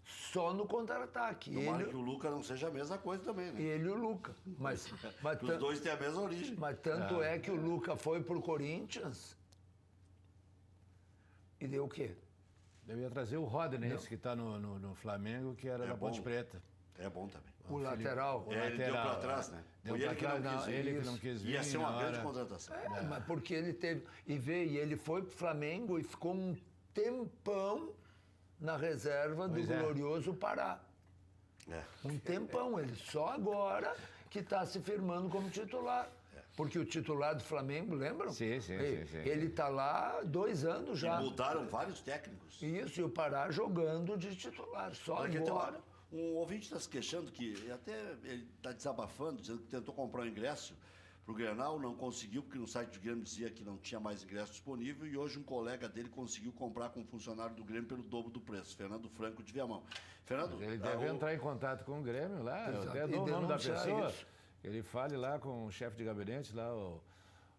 só no contra-ataque. Tomara que o Luca não seja a mesma coisa também, né? Ele e o Luca. Mas Que os dois têm a mesma origem. Mas tanto é que o Luca foi pro Corinthians e deu o quê? Eu ia trazer o Rodney, esse que está no Flamengo, que era É da Ponte bom. Preta. É bom também. O lateral. Ele deu para trás, né? Deu Foi pra ele que não trás, quis vir. ele que não quis vir. Ia ser uma na grande hora. contratação. Mas porque ele teve. E ele foi pro Flamengo e ficou um tempão na reserva do Pois é. glorioso Pará. É. Um tempão. Ele só agora que está se firmando como titular. Porque o titular do Flamengo, lembram? Sim. Ele está lá 2 anos já. E mudaram vários técnicos. Isso, e o Pará jogando de titular. Só Olha, aqui tem agora. um ouvinte está se queixando que até ele está desabafando, dizendo que tentou comprar um ingresso para o Grenal, não conseguiu, porque no site do Grêmio dizia que não tinha mais ingresso disponível, e hoje um colega dele conseguiu comprar com um funcionário do Grêmio pelo dobro do preço, Fernando Franco de Viamão. Fernando, Ele deve entrar em contato com o Grêmio lá, eu Exato. até E dou o nome da denunciar pessoa. isso. Ele fale lá com o chefe de gabinete, lá,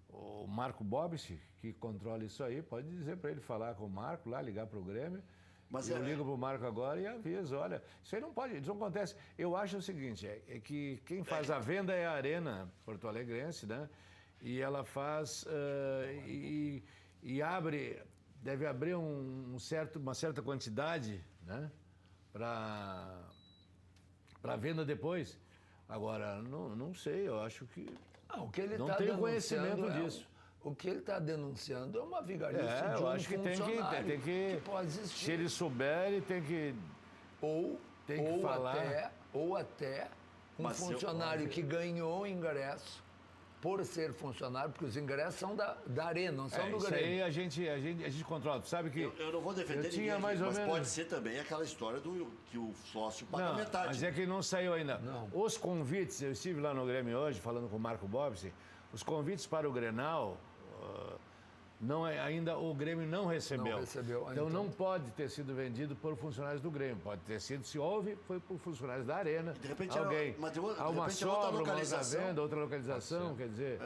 o Marco Bobici, que controla isso aí. Pode dizer para ele falar com o Marco lá, ligar para o Grêmio. Mas eu é- ligo para o Marco agora e aviso, olha, isso aí não pode, isso não acontece. Eu acho o seguinte, é que quem faz a venda é a Arena Porto Alegrense, né? E ela faz e abre, deve abrir uma certa quantidade, né? Para venda depois. Agora, não sei, eu acho que O que ele não tá tenho denunciando conhecimento disso. O que ele está denunciando é uma vigarice de eu um acho que tem funcionário que pode existir. se ele souber, ele tem que tem que falar. Ou até um Mas eu- funcionário que ganhou ingresso por ser funcionário, porque os ingressos são da Arena, não são do Isso Grêmio. aí a gente controla. Tu sabe que eu não vou defender eu tinha ninguém, mais ou mas menos- pode ser também aquela história do que o sócio paga Não, metade. mas é que não saiu ainda. Não. Os convites, eu estive lá no Grêmio hoje, falando com o Marco Bobici, os convites para o Grenal, ainda o Grêmio não recebeu. Não recebeu, Então então. não pode ter sido vendido por funcionários do Grêmio. Pode ter sido, se houve, foi por funcionários da Arena. de repente alguém. mas de Há uma repente é outra sobra, uma outra localização. venda, outra localização, quer dizer.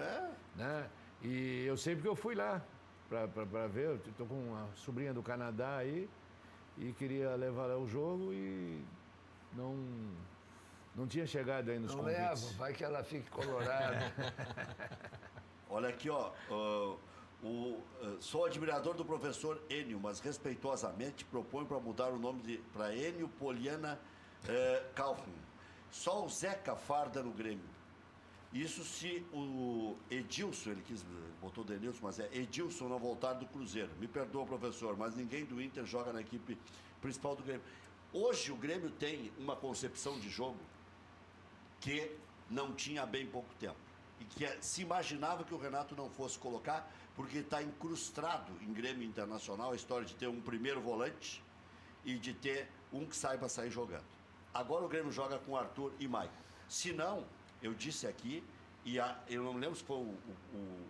Né? E eu sei porque eu fui lá para ver. Eu estou com uma sobrinha do Canadá aí e queria levar lá o jogo e não tinha chegado ainda os Não convites. leva, vai que ela fique colorada. Olha aqui, ó. Sou admirador do professor Enio, mas respeitosamente proponho para mudar o nome para Enio Poliana Kaufmann. Só o Zeca farda no Grêmio. Isso se o Edilson, ele botou o Denilson, mas é Edilson não voltar do Cruzeiro. Me perdoa, professor, mas ninguém do Inter joga na equipe principal do Grêmio. Hoje o Grêmio tem uma concepção de jogo que não tinha há bem pouco tempo. E que se imaginava que o Renato não fosse colocar, porque está incrustado em Grêmio Internacional a história de ter um primeiro volante e de ter um que saiba sair jogando. Agora o Grêmio joga com Arthur e Maicon. Se não, eu disse aqui, eu não me lembro se foi o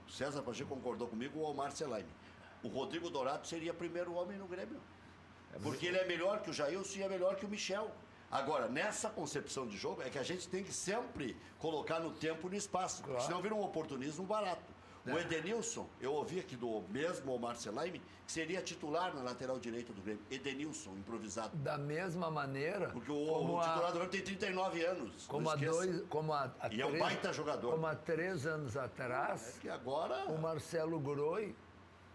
César Pacheco concordou comigo ou o Omar Selaime. O Rodrigo Dourado seria primeiro homem no Grêmio. Porque ele é melhor que o Jailson e é melhor que o Michel. Agora, nessa concepção de jogo, é que a gente tem que sempre colocar no tempo e no espaço. Claro. Senão vira um oportunismo barato. O Edenilson, eu ouvi aqui do mesmo Omar Selaime, que seria titular na lateral direita do Grêmio. Edenilson, improvisado. Da mesma maneira... Porque o titular do Grêmio tem 39 anos. E é um baita jogador. Como há 3 anos atrás, que agora... o Marcelo Groi,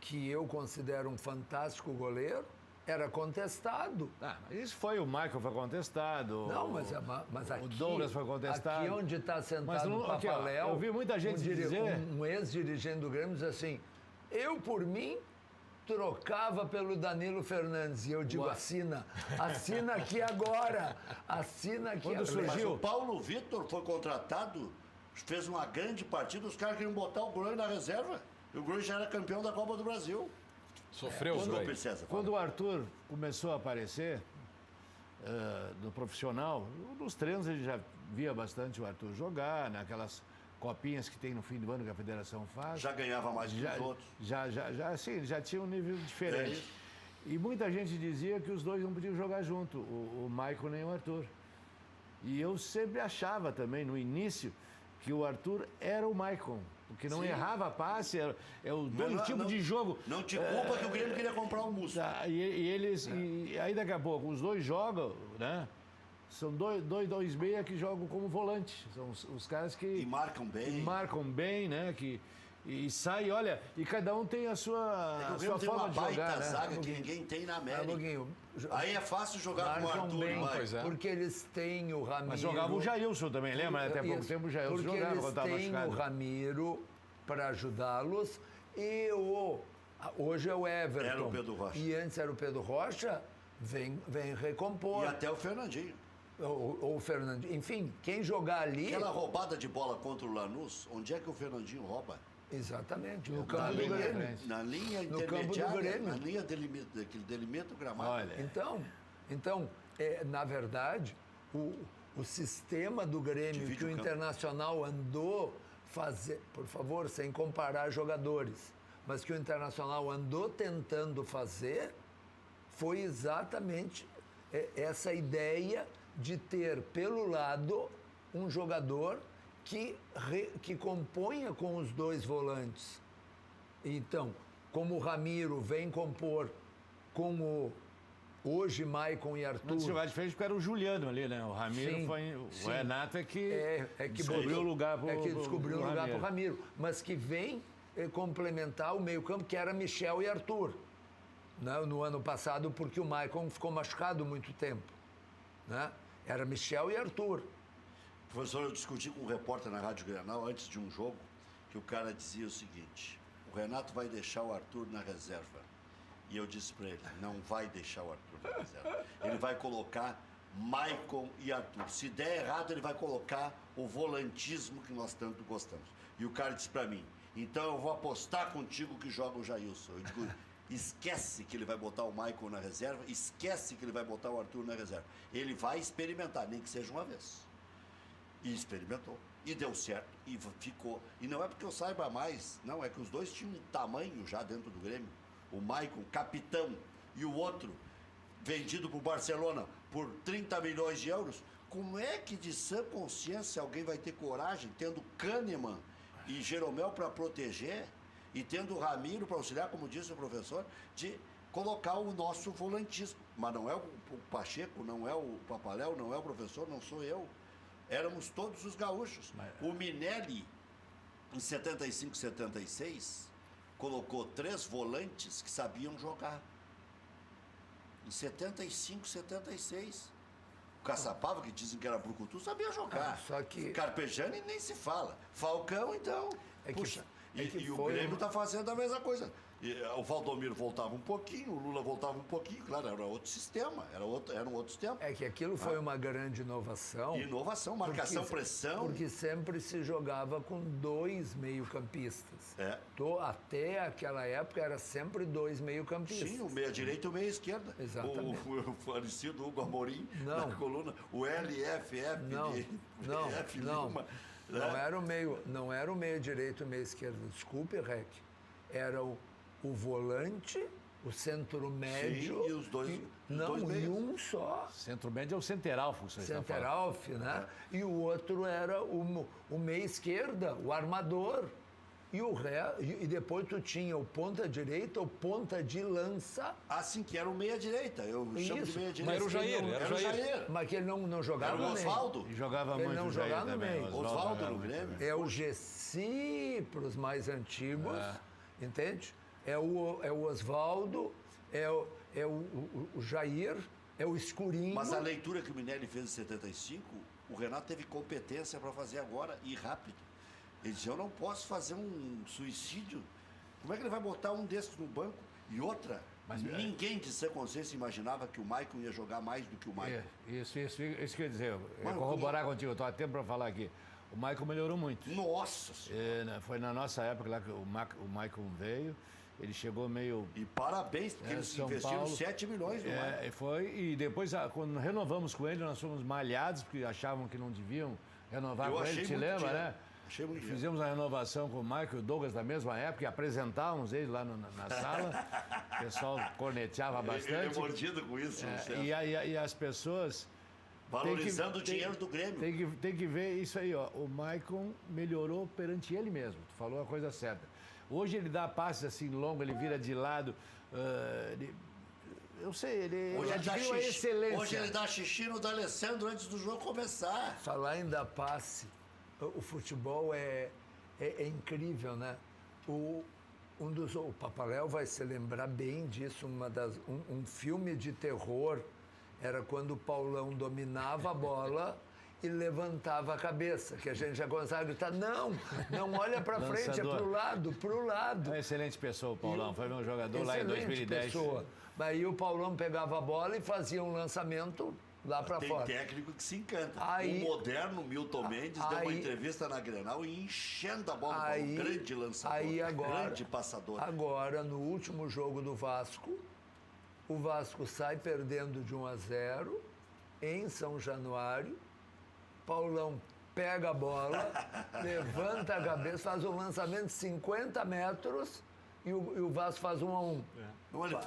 que eu considero um fantástico goleiro, era contestado. Isso foi, o Michael foi contestado. Não, mas aqui... O Douglas foi contestado. Aqui onde está sentado o Papaléu... Eu vi muita gente dizer... Um ex-dirigente do Grêmio diz assim, eu, por mim, trocava pelo Danilo Fernandes. E eu digo, assina aqui agora. Assina aqui agora. Mas o Paulo Vitor foi contratado, fez uma grande partida, os caras queriam botar o Groi na reserva. E o Groi já era campeão da Copa do Brasil. Sofreu o Groi. Quando o Arthur começou a aparecer no profissional, nos treinos ele já via bastante o Arthur jogar, naquelas copinhas que tem no fim do ano que a federação faz. Já ganhava mais que os outros. Já tinha um nível diferente. E muita gente dizia que os dois não podiam jogar junto, o Maicon nem o Arthur. E eu sempre achava também, no início, que o Arthur era o Maicon. Porque não errava passe, é o tipo de jogo. Não te culpa que o Grêmio queria comprar um músculo. E aí daqui a pouco, os dois jogam, né? São dois meia que jogam como volante. São os caras que... E marcam bem. Marcam bem, né? E sai, olha, e cada um tem a sua, o Grêmio tem uma baita zaga né? que ninguém tem na América. Aí é fácil jogar com o Arthur bem, e porque eles têm o Ramiro. Mas jogava o Jailson também, lembra? Até pouco tempo o Jailson jogava quando estava machucado. Porque eles têm o Ramiro para ajudá-los e hoje é o Everton. Era o Pedro Rocha. E antes era o Pedro Rocha, vem recompor. E até o Fernandinho. Ou o Fernandinho. Enfim, quem jogar ali... Aquela roubada de bola contra o Lanús, onde é que o Fernandinho rouba? Exatamente, no campo do Grêmio. Na linha intermediária, na linha que delimita o gramado. Olha. Então na verdade, o sistema do Grêmio que o Internacional andou fazer, por favor, sem comparar jogadores, mas que o Internacional andou tentando fazer, foi exatamente essa ideia de ter pelo lado um jogador que componha com os dois volantes. Então, como o Ramiro vem compor com hoje Maicon e Arthur... Mas jogar diferente porque era o Juliano ali, né? O Ramiro foi... O Renato é que descobriu o lugar para o Ramiro. Mas que vem complementar o meio-campo, que era Michel e Arthur. Né? No ano passado, porque o Maicon ficou machucado muito tempo. Né? Era Michel e Arthur. Professor, eu discuti com um repórter na Rádio Grenal antes de um jogo, que o cara dizia o seguinte, o Renato vai deixar o Arthur na reserva. E eu disse para ele, não vai deixar o Arthur na reserva. Ele vai colocar Maicon e Arthur. Se der errado, ele vai colocar o volantismo que nós tanto gostamos. E o cara disse para mim, então eu vou apostar contigo que joga o Jailson. Eu digo, esquece que ele vai botar o Maicon na reserva, esquece que ele vai botar o Arthur na reserva. Ele vai experimentar, nem que seja uma vez. E experimentou. E deu certo. E ficou. E não é porque eu saiba mais. Não, é que os dois tinham um tamanho já dentro do Grêmio. O Maicon, capitão, e o outro, vendido para o Barcelona por 30 milhões de euros. Como é que de sã consciência alguém vai ter coragem, tendo Kahneman e Jeromel para proteger, e tendo o Ramiro para auxiliar, como disse o professor, de colocar o nosso volantismo. Mas não é o Pacheco, não é o Papaléu, não é o professor, não sou eu. Éramos todos os gaúchos. O Minelli, em 75, 76, colocou 3 volantes que sabiam jogar. Em 75, 76. O Caçapava, que dizem que era brucutu, sabia jogar. Só que... Carpegiani nem se fala. Falcão, então... Puxa, e o Grêmio está fazendo a mesma coisa. O Valdomiro voltava um pouquinho, o Lula voltava um pouquinho, claro, era outro sistema, eram outros tempos. É que aquilo foi uma grande inovação. Inovação, marcação, pressão. Porque sempre se jogava com 2 meio-campistas. Até aquela época era sempre 2 meio-campistas. Sim, o meia-direita e o meia-esquerda. Exatamente. O falecido Hugo Amorim, Não. na coluna, o LFF. Não era o meio-direito e o meio-esquerda. Desculpe, Rec. Era o volante, o centro-médio... Sim, e os dois e um só. Centro-médio é o Centeralf, você está falando. Centeralf, né? E o outro era o meia-esquerda, o armador. E depois tu tinha o ponta-direita, o ponta de lança. Assim que era o meia-direita. Eu chamo de meia-direita. Mas era o Jair. Mas que ele não jogava no meio. Era o Osvaldo. E jogava Ele muito não o Jair jogava no também. meio. Osvaldo no Grêmio. É o Gessi para os mais antigos, entende? É o Osvaldo, é o Jair, é o Escurinho. Mas a leitura que o Minelli fez em 75, o Renato teve competência para fazer agora e rápido. Ele disse, eu não posso fazer um suicídio. Como é que ele vai botar um desses no banco? E outra, ninguém de sã consciência imaginava que o Maicon ia jogar mais do que o Maicon. Isso que eu ia dizer. Eu corroborar contigo, eu estou há tempo para falar aqui. O Maicon melhorou muito. Nossa Senhora! Foi na nossa época lá que o Maicon veio. Ele chegou meio... E parabéns, porque eles investiram 7 milhões no Maicon. E depois, quando renovamos com ele, nós fomos malhados, porque achavam que não deviam renovar com ele, te lembra, né? Achei muito Fizemos a renovação com o Michael e o Douglas da mesma época e apresentávamos ele lá na sala. O pessoal corneteava bastante. Ele é mordido com isso, e as pessoas... Valorizando o dinheiro do Grêmio. Tem que ver isso aí, ó. O Maicon melhorou perante ele mesmo. Tu falou a coisa certa. Hoje ele dá passes assim longo, ele vira de lado. Eu sei, ele adquiriu a excelência. Hoje ele dá xixi no D'Alessandro antes do jogo começar. Falar em dar passe, o futebol é incrível, né? O Papaléu vai se lembrar bem disso, um filme de terror era quando o Paulão dominava a bola e levantava a cabeça, que a gente já começava a gritar, não olha para frente, é pro lado. É uma excelente pessoa o Paulão, foi meu jogador lá em 2010. Pessoa. Aí o Paulão pegava a bola e fazia um lançamento lá para fora. Tem técnico que se encanta. Aí, o moderno Milton Mendes deu uma entrevista na Grenal e enchendo a bola, um grande lançador, grande passador. Agora, no último jogo do Vasco, o Vasco sai perdendo de 1-0 em São Januário. Paulão pega a bola, levanta a cabeça, faz um lançamento de 50 metros e o Vasco faz 1-1.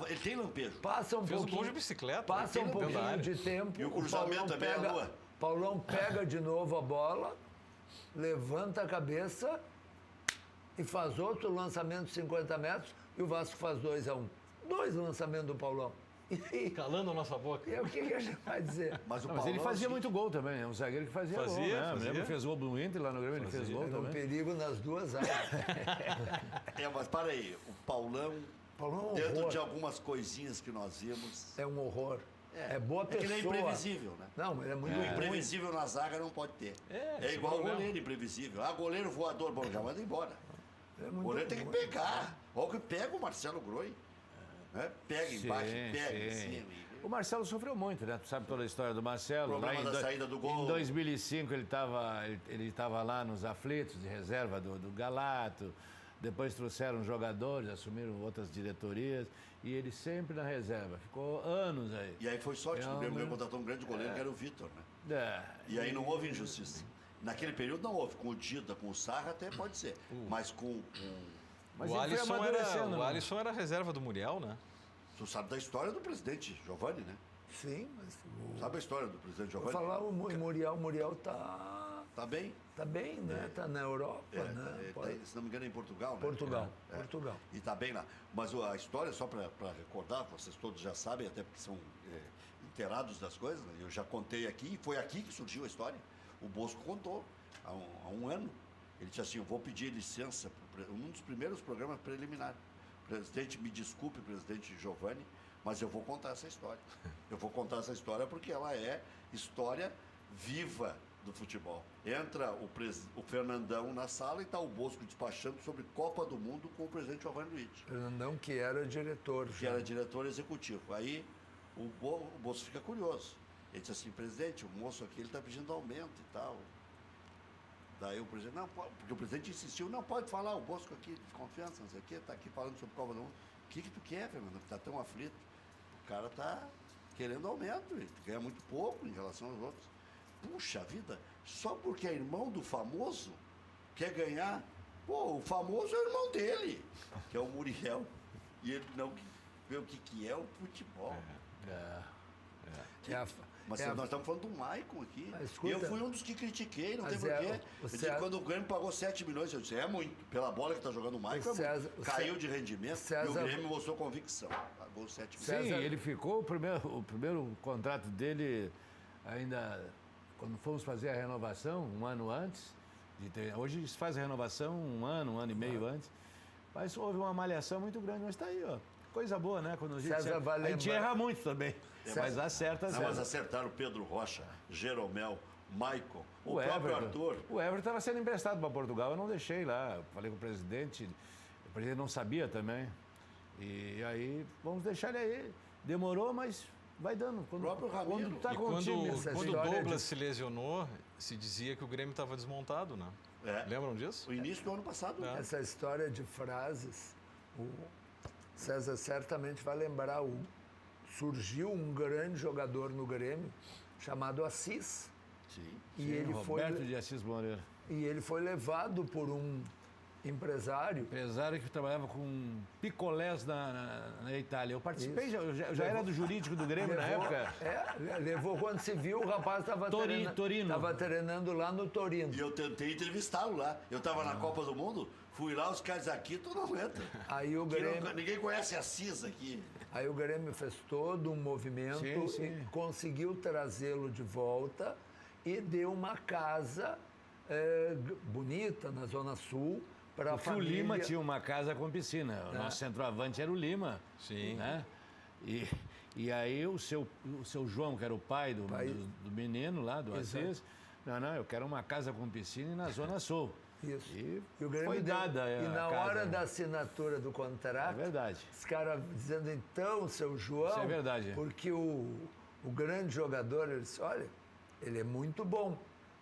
Ele tem lampejo. Passa um Fez pouquinho, um gol de bicicleta. passa um pouquinho de tempo. E o cruzamento é meia lua. Paulão pega de novo a bola, levanta a cabeça e faz outro lançamento de 50 metros e o Vasco faz 2-1. 2 lançamentos do Paulão. Calando a nossa boca. E o que a gente vai dizer? Mas ele fazia muito gol também, é um zagueiro que fazia gol, né? Ele fez gol no Inter, lá no Grêmio, ele fez gol Era um também. perigo nas duas áreas. Mas para aí, o Paulão é um dentro horror. de algumas coisinhas que nós vimos... É um horror. É boa pessoa. É que ele é imprevisível, né? Não, ele é muito O ruim. imprevisível na zaga não pode ter. É igual o goleiro imprevisível. Goleiro voador, bom, já manda embora. O goleiro tem que pegar. Olha o que pega o Marcelo Groi. Pega embaixo, pega em cima. O Marcelo sofreu muito, né? Tu sabe toda a história do Marcelo. Problema da saída do gol. Em 2005 ele estava lá nos aflitos de reserva do Galato. Depois trouxeram jogadores, assumiram outras diretorias. E ele sempre na reserva. Ficou anos aí. E aí foi sorte que o Grêmio contratou um grande goleiro, que era o Vitor, né? E aí não houve injustiça. Naquele período não houve. Com o Dida, com o Sarra até pode ser. Mas com... Mas o ele foi amadurecendo, o Alisson era reserva do Muriel, né? Tu sabe da história do presidente Giovanni, né? Sim, mas... Sabe a história do presidente Vou Giovanni? falar o Muriel tá... Tá bem? Tá bem, né? Tá na Europa, né? Se não me engano é em Portugal, né? Portugal. E tá bem lá. Mas a história, só para recordar, vocês todos já sabem, até porque são inteirados das coisas, né? Eu já contei aqui, e foi aqui que surgiu a história. O Bosco contou, há um ano. Ele disse assim, eu vou pedir licença, um dos primeiros programas preliminares. Presidente, me desculpe, presidente Giovanni, Mas eu vou contar essa história. Eu vou contar essa história porque ela é história viva do futebol. Entra o Fernandão na sala e está o Bosco despachando sobre Copa do Mundo com o presidente Giovanni Luiz. Fernandão, que era diretor. Que era diretor executivo. Aí o Bosco fica curioso. Ele diz assim, presidente, o moço aqui está pedindo aumento e tal. Daí o presidente, não, pode, porque o presidente insistiu, não, pode falar, o Bosco aqui, de confiança, não sei o quê, está aqui falando sobre Copa do Mundo. O que tu quer, Fernando, que está tão aflito? O cara está querendo aumento, ele ganha muito pouco em relação aos outros. Puxa vida, só porque é irmão do famoso, quer ganhar. Pô, o famoso é o irmão dele, que é o Muriel. E ele não vê o que é o futebol. Mas nós estamos falando do Maicon aqui. Escuta, eu fui um dos que critiquei, não tem César, porquê. Quando o Grêmio pagou 7 milhões, eu disse, é muito. Pela bola que está jogando o Maicon, caiu de rendimento e o Grêmio mostrou convicção. Pagou 7 milhões. Sim, ele ficou, o primeiro contrato dele, ainda quando fomos fazer a renovação, um ano antes. Hoje se faz a renovação um ano e meio antes. Mas houve uma malhação muito grande, mas está aí, ó. Coisa boa, né? Quando a gente erra muito também. Mas acerta, não, mas acertaram o Pedro Rocha, Jeromel, Maicon, o próprio Arthur. O Everton estava sendo emprestado para Portugal, eu não deixei lá. Eu falei com o presidente não sabia também. E aí, vamos deixar ele aí. Demorou, mas vai dando. O próprio Ramiro. Quando tá com o time, quando o Douglas se lesionou, se dizia que o Grêmio estava desmontado, né? Lembram disso? O início do ano passado. Essa história de frases, o César certamente vai lembrar, surgiu um grande jogador no Grêmio chamado Assis. Sim. E ele Roberto de Assis Moreira. E ele foi levado por um empresário. Empresário que trabalhava com picolés na Itália. Eu participei, eu já era do jurídico do Grêmio na época. Levou quando se viu, o rapaz estava treinando lá no Torino. E eu tentei entrevistá-lo lá. Eu estava na Copa do Mundo, fui lá, os caras aqui, tu não entra. Aí o Grêmio... Ninguém conhece a CIS aqui. Aí o Grêmio fez todo um movimento e conseguiu trazê-lo de volta e deu uma casa bonita na Zona Sul para a família. O Lima tinha uma casa com piscina. O nosso centroavante era o Lima. Sim. Né? E aí o seu João, que era o pai do menino lá, do Assis, não, eu quero uma casa com piscina e na Zona Sul. Isso. E o Grêmio foi dada E na casa, hora da assinatura do contrato, os caras dizendo, então, seu João... Isso é verdade. Porque o grande jogador, ele disse, olha, ele é muito bom,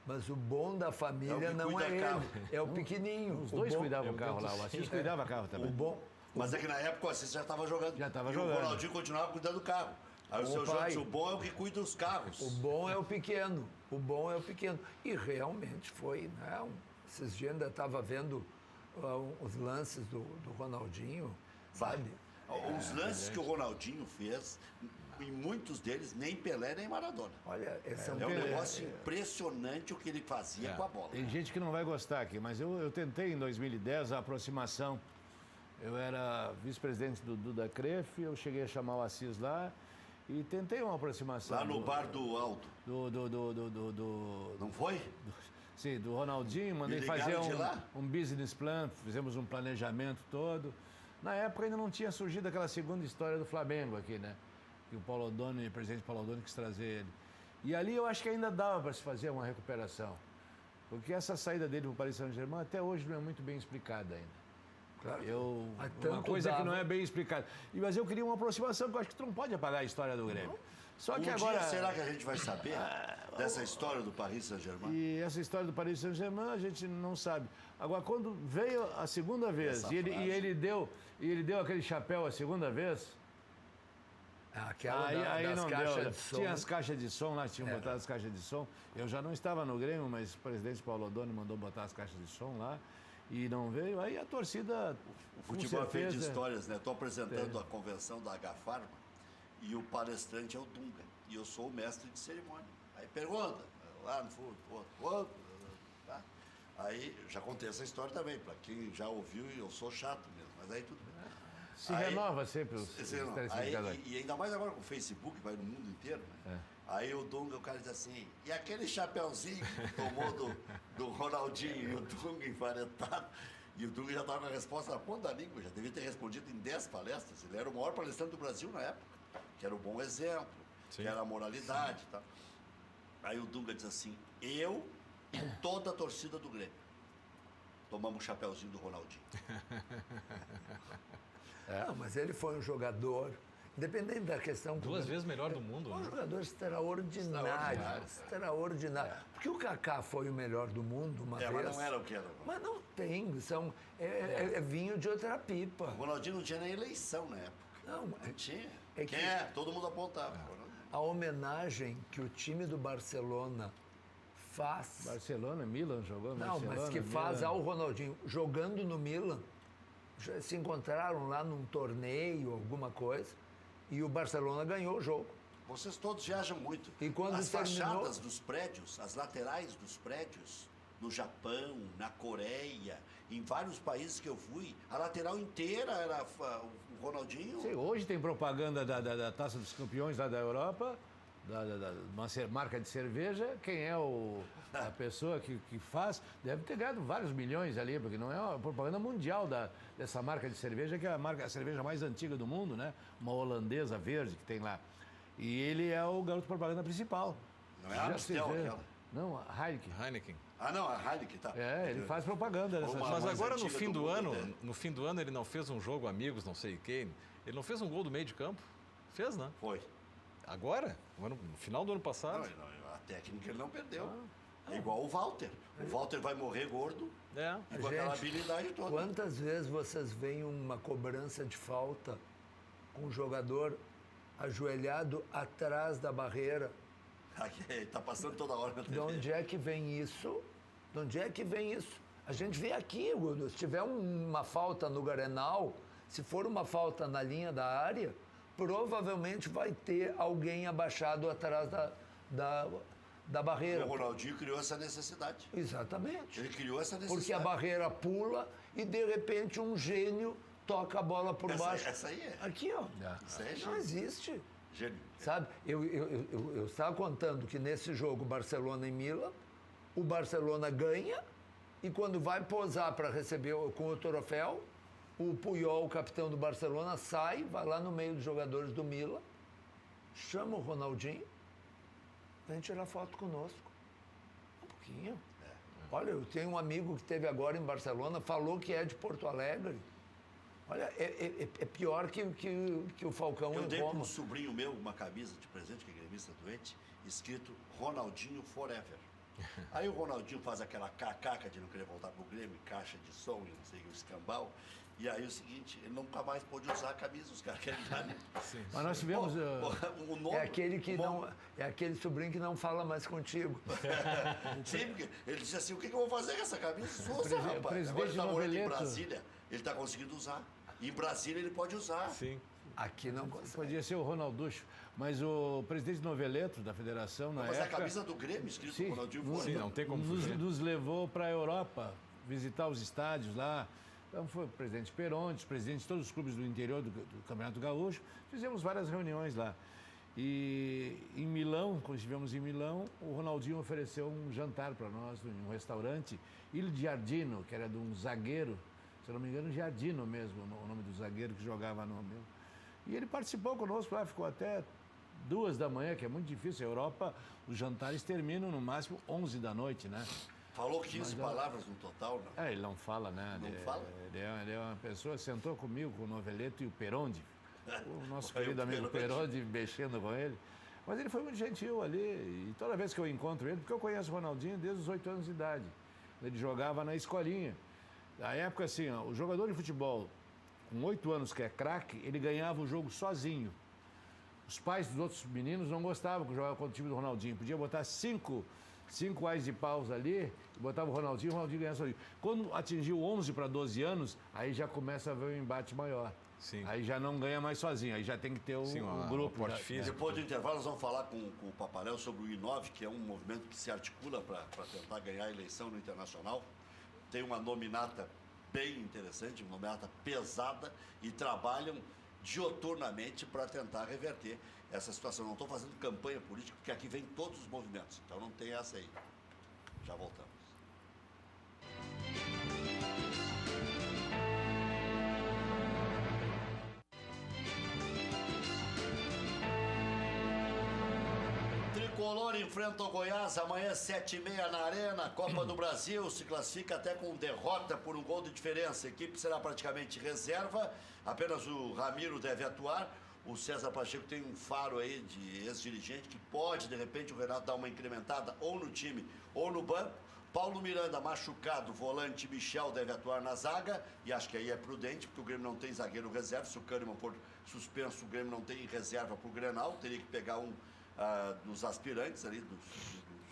mas o bom da família não é ele, é o pequenininho. Os dois cuidavam do carro lá, o Assis cuidava do carro também. Mas é que na época o Assis já estava jogando. Já estava jogando. E o Ronaldinho continuava cuidando do carro. Aí o seu Jorge, o bom é o que cuida dos carros. O bom é o pequeno. E realmente foi, né? Esses dias ainda estava vendo os lances do Ronaldinho, sabe? Os lances que o Ronaldinho fez, em muitos deles, nem Pelé nem Maradona. Olha, é um negócio impressionante o que ele fazia com a bola. Tem gente que não vai gostar aqui, mas eu tentei em 2010 a aproximação. Eu era vice-presidente do Duda Cref, eu cheguei a chamar o Assis lá e tentei uma aproximação. Lá no bar do Aldo. Não foi? Sim, do Ronaldinho, mandei fazer um business plan, fizemos um planejamento todo. Na época ainda não tinha surgido aquela segunda história do Flamengo aqui, né? Que o presidente Paulo Odoni quis trazer ele. E ali eu acho que ainda dava para se fazer uma recuperação. Porque essa saída dele para o Paris Saint-Germain até hoje não é muito bem explicada ainda. Claro. Uma coisa que não é bem explicada. Mas eu queria uma aproximação, que eu acho que tu não pode apagar a história do Grêmio. Só que agora... dia, será que a gente vai saber dessa história do Paris Saint-Germain? E essa história do Paris Saint-Germain a gente não sabe. Agora, quando veio a segunda vez e ele deu aquele chapéu a segunda vez... Aí não deu. Tinha as caixas de som lá, tinham botado as caixas de som. Eu já não estava no Grêmio, mas o presidente Paulo Odoni mandou botar as caixas de som lá. E não veio. Aí a torcida... O futebol é feito de histórias, né? Estou apresentando a convenção da H-Pharma e o palestrante é o Dunga. E eu sou o mestre de cerimônia. Aí pergunta, lá no fundo, tá? Aí já contei essa história também. Para quem já ouviu, eu sou chato mesmo, mas aí tudo bem. Se renova sempre os telespectadores. E ainda mais agora com o Facebook, vai no mundo inteiro, né? Aí o Dunga, o cara diz assim, e aquele chapéuzinho que tomou do Ronaldinho, e o Dunga enfaretado. E o Dunga já estava com a resposta na ponta da língua, já devia ter respondido em 10 palestras. Ele era o maior palestrante do Brasil na época. que era o bom exemplo, Sim. que era a moralidade e tal. Aí o Dunga diz assim, eu e toda a torcida do Grêmio tomamos o chapéuzinho do Ronaldinho. Não, mas ele foi um jogador, independente da questão... Duas vezes melhor do mundo, Um né? jogador extraordinário. Porque o Kaká foi o melhor do mundo uma vez. Mas não era o que era. Mas não tem, é vinho de outra pipa. O Ronaldinho não tinha nem eleição na época. Não, Não tinha. é que- Todo mundo apontava. a homenagem que o time do Barcelona faz... Barcelona, Milan jogou, Não, Barcelona, mas que faz Milan. ao Ronaldinho, jogando no Milan, já se encontraram lá num torneio, alguma coisa, e o Barcelona ganhou o jogo. Vocês todos viajam muito. E quando as terminou- fachadas dos prédios, as laterais dos prédios, no Japão, na Coreia, em vários países que eu fui, a lateral inteira era o Ronaldinho. Sim, hoje tem propaganda da Taça dos Campeões lá da Europa, uma marca de cerveja. Quem é a pessoa que faz deve ter ganhado vários milhões ali, porque não é uma propaganda mundial dessa marca de cerveja, que é a cerveja mais antiga do mundo, né? Uma holandesa verde que tem lá. E ele é o garoto propaganda principal. Não é Já Amstel se vê. aquela? Não, a Heineken. Heineken. Ah, não, a Heineken, tá. É, ele faz propaganda dessa Uma- Mas mais agora no antiga fim do do mundo, ano, né? no fim do ano ele não fez um jogo amigos, não sei quem. Ele não fez um gol do meio de campo? Fez, né? Foi. Agora? No final do ano passado? A técnica ele não perdeu. É igual o Walter. O Walter vai morrer gordo É. e com aquela Gente, habilidade toda. Quantas vezes vocês veem uma cobrança de falta com o jogador ajoelhado atrás da barreira? Aqui, tá passando toda hora na TV. De onde é que vem isso? De onde é que vem isso? A gente vê aqui, Gudo, se tiver uma falta no Grenal, se for uma falta na linha da área, provavelmente vai ter alguém abaixado atrás da barreira. O Ronaldinho criou essa necessidade. Exatamente. Ele criou essa necessidade. Porque a barreira pula e, de repente, um gênio toca a bola por baixo. Essa aí é. Aqui, ó. Isso aí é Não gênio. existe. Gênio. Sabe? Eu estava contando que nesse jogo Barcelona e Milan, o Barcelona ganha e quando vai posar para receber com o troféu, o Puyol, o capitão do Barcelona, sai, vai lá no meio dos jogadores do Milan, chama o Ronaldinho, vem tirar foto conosco. Um pouquinho. Olha, eu tenho um amigo que esteve agora em Barcelona, falou que é de Porto Alegre. Olha, é pior que o Falcão Eu em dei para Roma. um sobrinho meu uma camisa de presente, que é gremista doente, escrito Ronaldinho Forever. Aí o Ronaldinho faz aquela cacaca de não querer voltar pro Grêmio, caixa de som e não sei o escambau. E aí o seguinte, ele nunca mais pôde usar a camisa, os caras querem dar nele. Mas nós tivemos... O nome, É aquele que o não, nome- é aquele sobrinho que não fala mais contigo. Sim, porque ele disse assim, o que eu vou fazer com essa camisa? Usa, Presi- rapaz. presidente Agora ele tá morando em Noveleto. Brasília, ele tá conseguindo usar. Em Brasília ele pode usar. Sim. Aqui não consegue. Podia ser o Ronalducho, mas o presidente Noveleto da federação, na Mas é a época... camisa do Grêmio, escrito Sim, Ronaldinho nos- Forever. Sim, não tem como nos, fugir. nos levou para a Europa, visitar os estádios lá. Então foi o presidente Peronte, os presidentes de todos os clubes do interior do Campeonato Gaúcho. Fizemos várias reuniões lá. E em Milão, quando estivemos em Milão, o Ronaldinho ofereceu um jantar para nós em um restaurante, Il Giardino, que era de um zagueiro, se eu não me engano, Giardino mesmo, o nome do zagueiro que jogava no meu. E ele participou conosco lá, ficou até 2 da manhã, que é muito difícil. A Europa, os jantares terminam no máximo 11 da noite, né? Falou 15 palavras no total, não? É, ele não fala, né? Não Ele- fala? Ele é uma pessoa, sentou comigo com o Noveleto e o Perondi, o nosso Aí o querido amigo Perondi. Perondi, mexendo com ele. Mas ele foi muito gentil ali, e toda vez que eu encontro ele, porque eu conheço o Ronaldinho desde os 8 anos de idade. Ele jogava na escolinha. Na época, assim, ó, o jogador de futebol, com 8 anos, que é craque, ele ganhava o jogo sozinho. Os pais dos outros meninos não gostavam que jogava contra o time do Ronaldinho. Podia botar cinco ais de paus ali, botava o Ronaldinho ganhava sozinho. Quando atingiu 11 para 12 anos, aí já começa a haver um embate maior. Sim. Aí já não ganha mais sozinho, aí já tem que ter o, Sim, o o grupo. porte já- físico. Depois do intervalo, nós vamos falar com o Paparel sobre o I9, que é um movimento que se articula para tentar ganhar a eleição no Internacional. Tem uma nominata bem interessante, uma nominata pesada, e trabalham dioturnamente para tentar reverter essa situação. Não estou fazendo campanha política, porque aqui vem todos os movimentos, então não tem essa aí. Já voltamos. Tricolor enfrenta o Goiás amanhã, 7h30 na Arena. Copa do Brasil se classifica até com derrota por um gol de diferença. A equipe será praticamente reserva. Apenas o Ramiro deve atuar. O César Pacheco tem um faro aí de ex-dirigente que pode, de repente, o Renato dar uma incrementada ou no time ou no banco. Paulo Miranda machucado, volante Michel deve atuar na zaga. E acho que aí é prudente, porque o Grêmio não tem zagueiro reserva. Se o Kahneman for suspenso, o Grêmio não tem reserva para o Grenal. Teria que pegar um dos aspirantes ali, do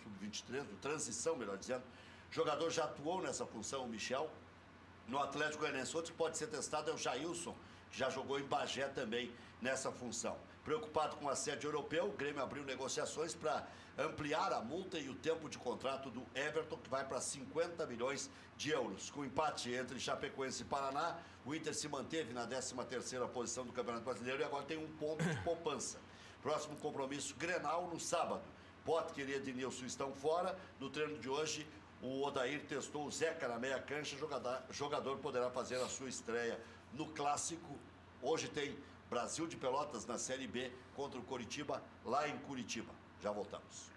Sub-23, do Transição, melhor dizendo. O jogador já atuou nessa função, o Michel. No Atlético Goianiense, outro que pode ser testado é o Jailson, que já jogou em Bagé também nessa função. Preocupado com o assédio europeu, o Grêmio abriu negociações para ampliar a multa e o tempo de contrato do Everton, que vai para 50 milhões de euros. Com o empate entre Chapecoense e Paraná, o Inter se manteve na 13ª posição do Campeonato Brasileiro e agora tem um ponto de poupança. Próximo compromisso, Grenal, no sábado. Potker e Ednilson estão fora. No treino de hoje, o Odair testou o Zeca na meia cancha. O jogador poderá fazer a sua estreia no Clássico. Hoje tem Brasil de Pelotas na Série B contra o Coritiba, lá em Curitiba. Já voltamos.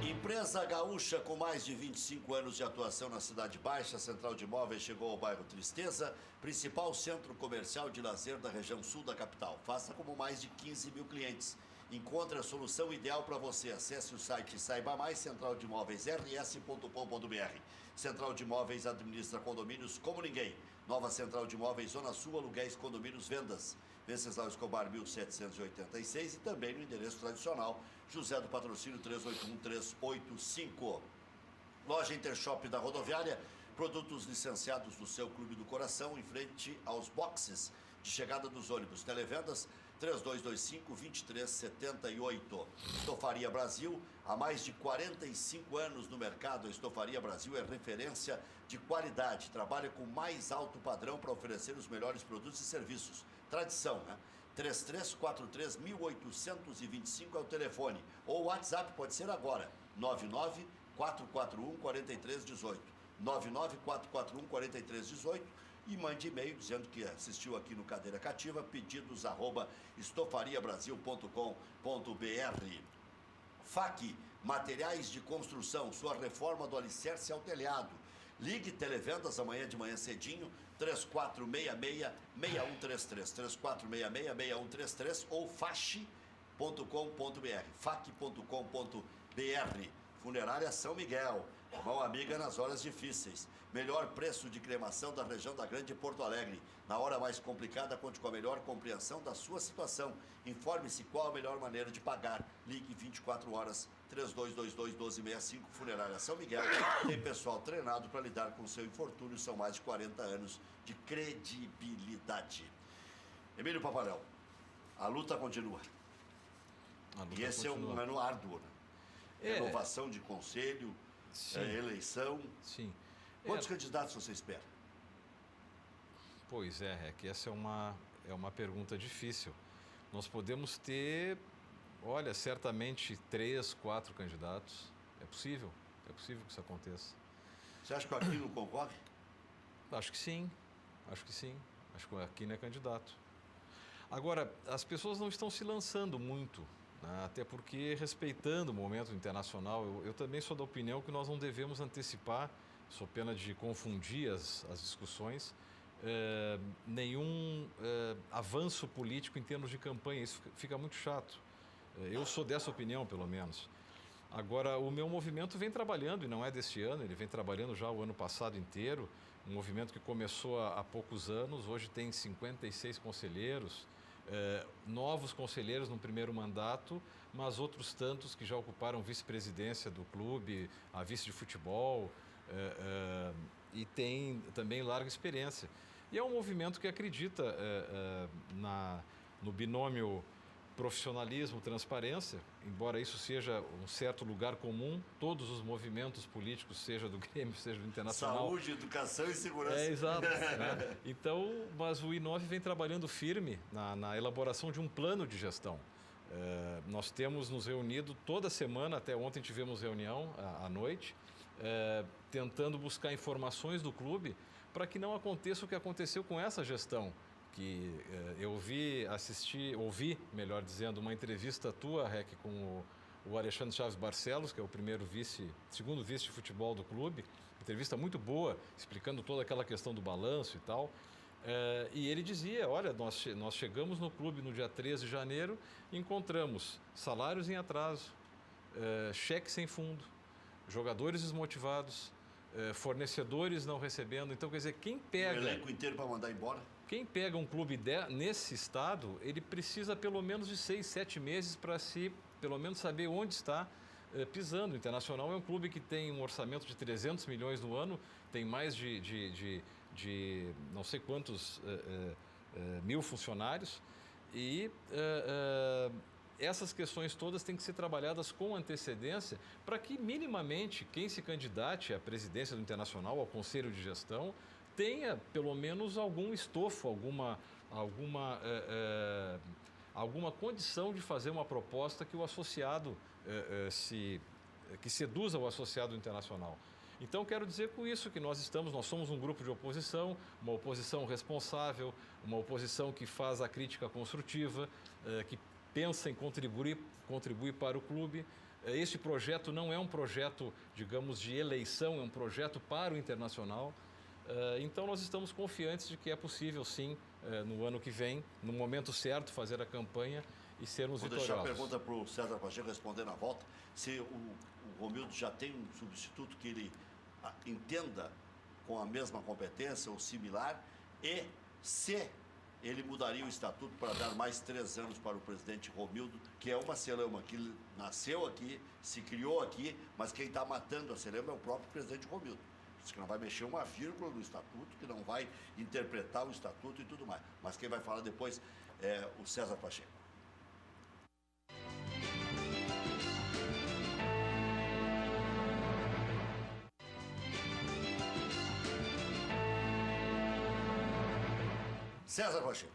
Empresa gaúcha com mais de 25 anos de atuação na Cidade Baixa, a Central de Imóveis chegou ao bairro Tristeza, principal centro comercial de lazer da região sul da capital. Faça como mais de 15 mil clientes. Encontre a solução ideal para você. Acesse o site e saiba mais, centraldemóveisrs.com.br. Central de Imóveis administra condomínios como ninguém. Nova Central de Imóveis, Zona Sul, aluguéis, condomínios, vendas. Venceslau Escobar, 1786 e também no endereço tradicional, José do Patrocínio 381-385. Loja Intershop da Rodoviária, produtos licenciados do seu Clube do Coração, em frente aos boxes de chegada dos ônibus. Televendas 3225-2378. Estofaria Brasil, há mais de 45 anos no mercado, a Estofaria Brasil é referência de qualidade, trabalha com mais alto padrão para oferecer os melhores produtos e serviços. Tradição, né? 3343-1825 é o telefone. Ou o WhatsApp pode ser agora, 99-441-4318. 99-441-4318. E mande e-mail dizendo que assistiu aqui no Cadeira Cativa, pedidos@estofariabrasil.com.br. FAC, materiais de construção, sua reforma do alicerce ao telhado. Ligue Televendas amanhã de manhã cedinho, 3466-6133, 3466-6133 ou fac.com.br, fac.com.br. Funerária São Miguel, mão amiga nas horas difíceis. Melhor preço de cremação da região da Grande Porto Alegre. Na hora mais complicada, conte com a melhor compreensão da sua situação. Informe-se qual a melhor maneira de pagar. Ligue 24 horas, 3222-1265, Funerária São Miguel. Tem pessoal treinado para lidar com o seu infortúnio. São mais de 40 anos de credibilidade. Emílio Paparel, a luta continua. E esse continua. É um ano árduo, né? Renovação de conselho, eleição. Sim. Quantos candidatos você espera? Pois é que essa é uma pergunta difícil. Nós podemos ter, olha, certamente 3, 4 candidatos. É possível que isso aconteça. Você acha que o Aquino concorre? Acho que sim. Acho que o Aquino é candidato. Agora, as pessoas não estão se lançando muito, né? Até porque, respeitando o momento internacional, eu também sou da opinião que nós não devemos antecipar, sou pena de confundir as discussões, nenhum avanço político em termos de campanha. Isso fica muito chato. Eu sou dessa opinião, pelo menos. Agora, o meu movimento vem trabalhando, e não é deste ano, ele vem trabalhando já o ano passado inteiro, um movimento que começou há poucos anos, hoje tem 56 conselheiros, novos conselheiros no primeiro mandato, mas outros tantos que já ocuparam vice-presidência do clube, a vice de futebol, e tem também larga experiência. E é um movimento que acredita no binômio profissionalismo-transparência, embora isso seja um certo lugar comum, todos os movimentos políticos, seja do Grêmio, seja do Internacional... Saúde, educação e segurança. Exato. Né? Então, mas o I9 vem trabalhando firme na elaboração de um plano de gestão. Nós temos nos reunido toda semana, até ontem tivemos reunião à noite, tentando buscar informações do clube para que não aconteça o que aconteceu com essa gestão. Que eu ouvi, melhor dizendo, uma entrevista tua, Rec, com o Alexandre Chaves Barcelos, que é o segundo vice de futebol do clube. Entrevista muito boa, explicando toda aquela questão do balanço e tal. E ele dizia, olha, nós chegamos no clube no dia 13 de janeiro e encontramos salários em atraso, cheque sem fundo, jogadores desmotivados, fornecedores não recebendo. Então, quer dizer, quem pega... O elenco inteiro para mandar embora? Quem pega um clube nesse estado, ele precisa pelo menos de 6, 7 meses para pelo menos saber onde está pisando. O Internacional é um clube que tem um orçamento de 300 milhões no ano, tem mais de não sei quantos mil funcionários e essas questões todas têm que ser trabalhadas com antecedência para que minimamente quem se candidate à presidência do Internacional, ao conselho de gestão, tenha pelo menos algum estofo, alguma condição de fazer uma proposta que o associado que seduza o associado internacional. Então, quero dizer com isso que nós somos um grupo de oposição, uma oposição responsável, uma oposição que faz a crítica construtiva, que pensa em contribuir para o clube. Este projeto não é um projeto, digamos, de eleição, é um projeto para o Internacional. Então, nós estamos confiantes de que é possível, sim, no ano que vem, no momento certo, fazer a campanha e sermos vitoriosos. Vou deixar a pergunta para o César Pacheco responder na volta. Se o Romildo já tem um substituto que ele entenda com a mesma competência ou similar, e se ele mudaria o estatuto para dar mais 3 anos para o presidente Romildo, que é uma celeuma que nasceu aqui, se criou aqui, mas quem está matando a celeuma é o próprio presidente Romildo. Diz que não vai mexer uma vírgula no estatuto, que não vai interpretar o estatuto e tudo mais. Mas quem vai falar depois é o César Pacheco. César Pacheco.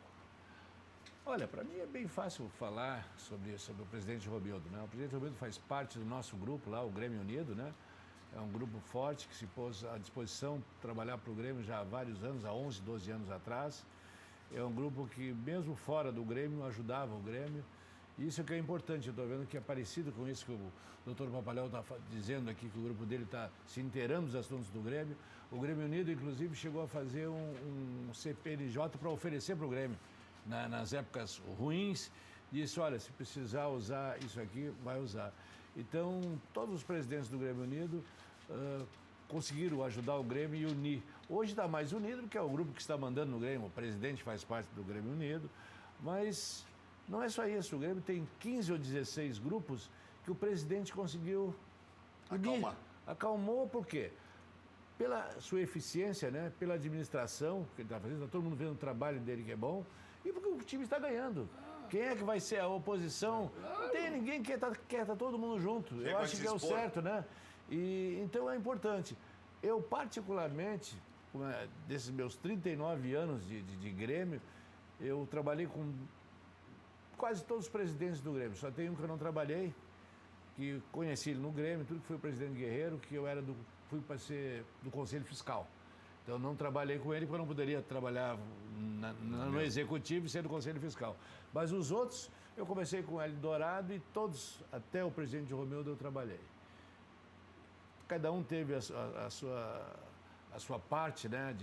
Olha, para mim é bem fácil falar sobre o presidente Romildo, né? O presidente Romildo faz parte do nosso grupo lá, o Grêmio Unido, né? É um grupo forte que se pôs à disposição de trabalhar para o Grêmio já há vários anos, há 11, 12 anos atrás. É um grupo que, mesmo fora do Grêmio, ajudava o Grêmio. E isso é que é importante. Eu estou vendo que é parecido com isso que o doutor Papaléu está dizendo aqui, que o grupo dele está se inteirando dos assuntos do Grêmio. O Grêmio Unido, inclusive, chegou a fazer um CPLJ para oferecer para o Grêmio. Nas épocas ruins, disse, olha, se precisar usar isso aqui, vai usar. Então, todos os presidentes do Grêmio Unido conseguiram ajudar o Grêmio e unir. Hoje está mais unido, porque é o grupo que está mandando no Grêmio, o presidente faz parte do Grêmio Unido, mas não é só isso, o Grêmio tem 15 ou 16 grupos que o presidente conseguiu unir. Acalmou por quê? Pela sua eficiência, né? Pela administração que ele está fazendo, está todo mundo vendo o trabalho dele que é bom, e porque o time está ganhando. Quem é que vai ser a oposição? Não tem ninguém que quer estar todo mundo junto. Eu acho que é o certo, né? E, então é importante. Eu, particularmente, desses meus 39 anos de Grêmio, eu trabalhei com quase todos os presidentes do Grêmio. Só tem um que eu não trabalhei, que conheci ele no Grêmio, tudo que foi o presidente Guerreiro, que eu fui para ser do Conselho Fiscal. Então, eu não trabalhei com ele, porque eu não poderia trabalhar no Executivo e ser do Conselho Fiscal. Mas os outros, eu comecei com o Hélio Dourado e todos, até o presidente Romildo, eu trabalhei. Cada um teve a sua parte, né,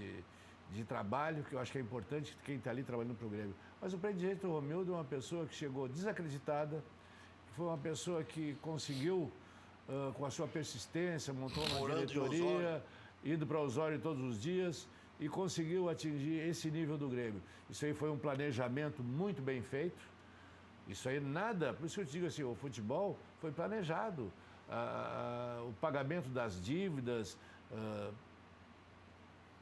de trabalho, que eu acho que é importante, quem está ali trabalhando para o Grêmio. Mas o presidente Romildo é uma pessoa que chegou desacreditada, foi uma pessoa que conseguiu, com a sua persistência, montou uma diretoria, indo para Osório todos os dias e conseguiu atingir esse nível do Grêmio. Isso aí foi um planejamento muito bem feito. Isso aí nada, por isso que eu te digo assim, o futebol foi planejado. O pagamento das dívidas,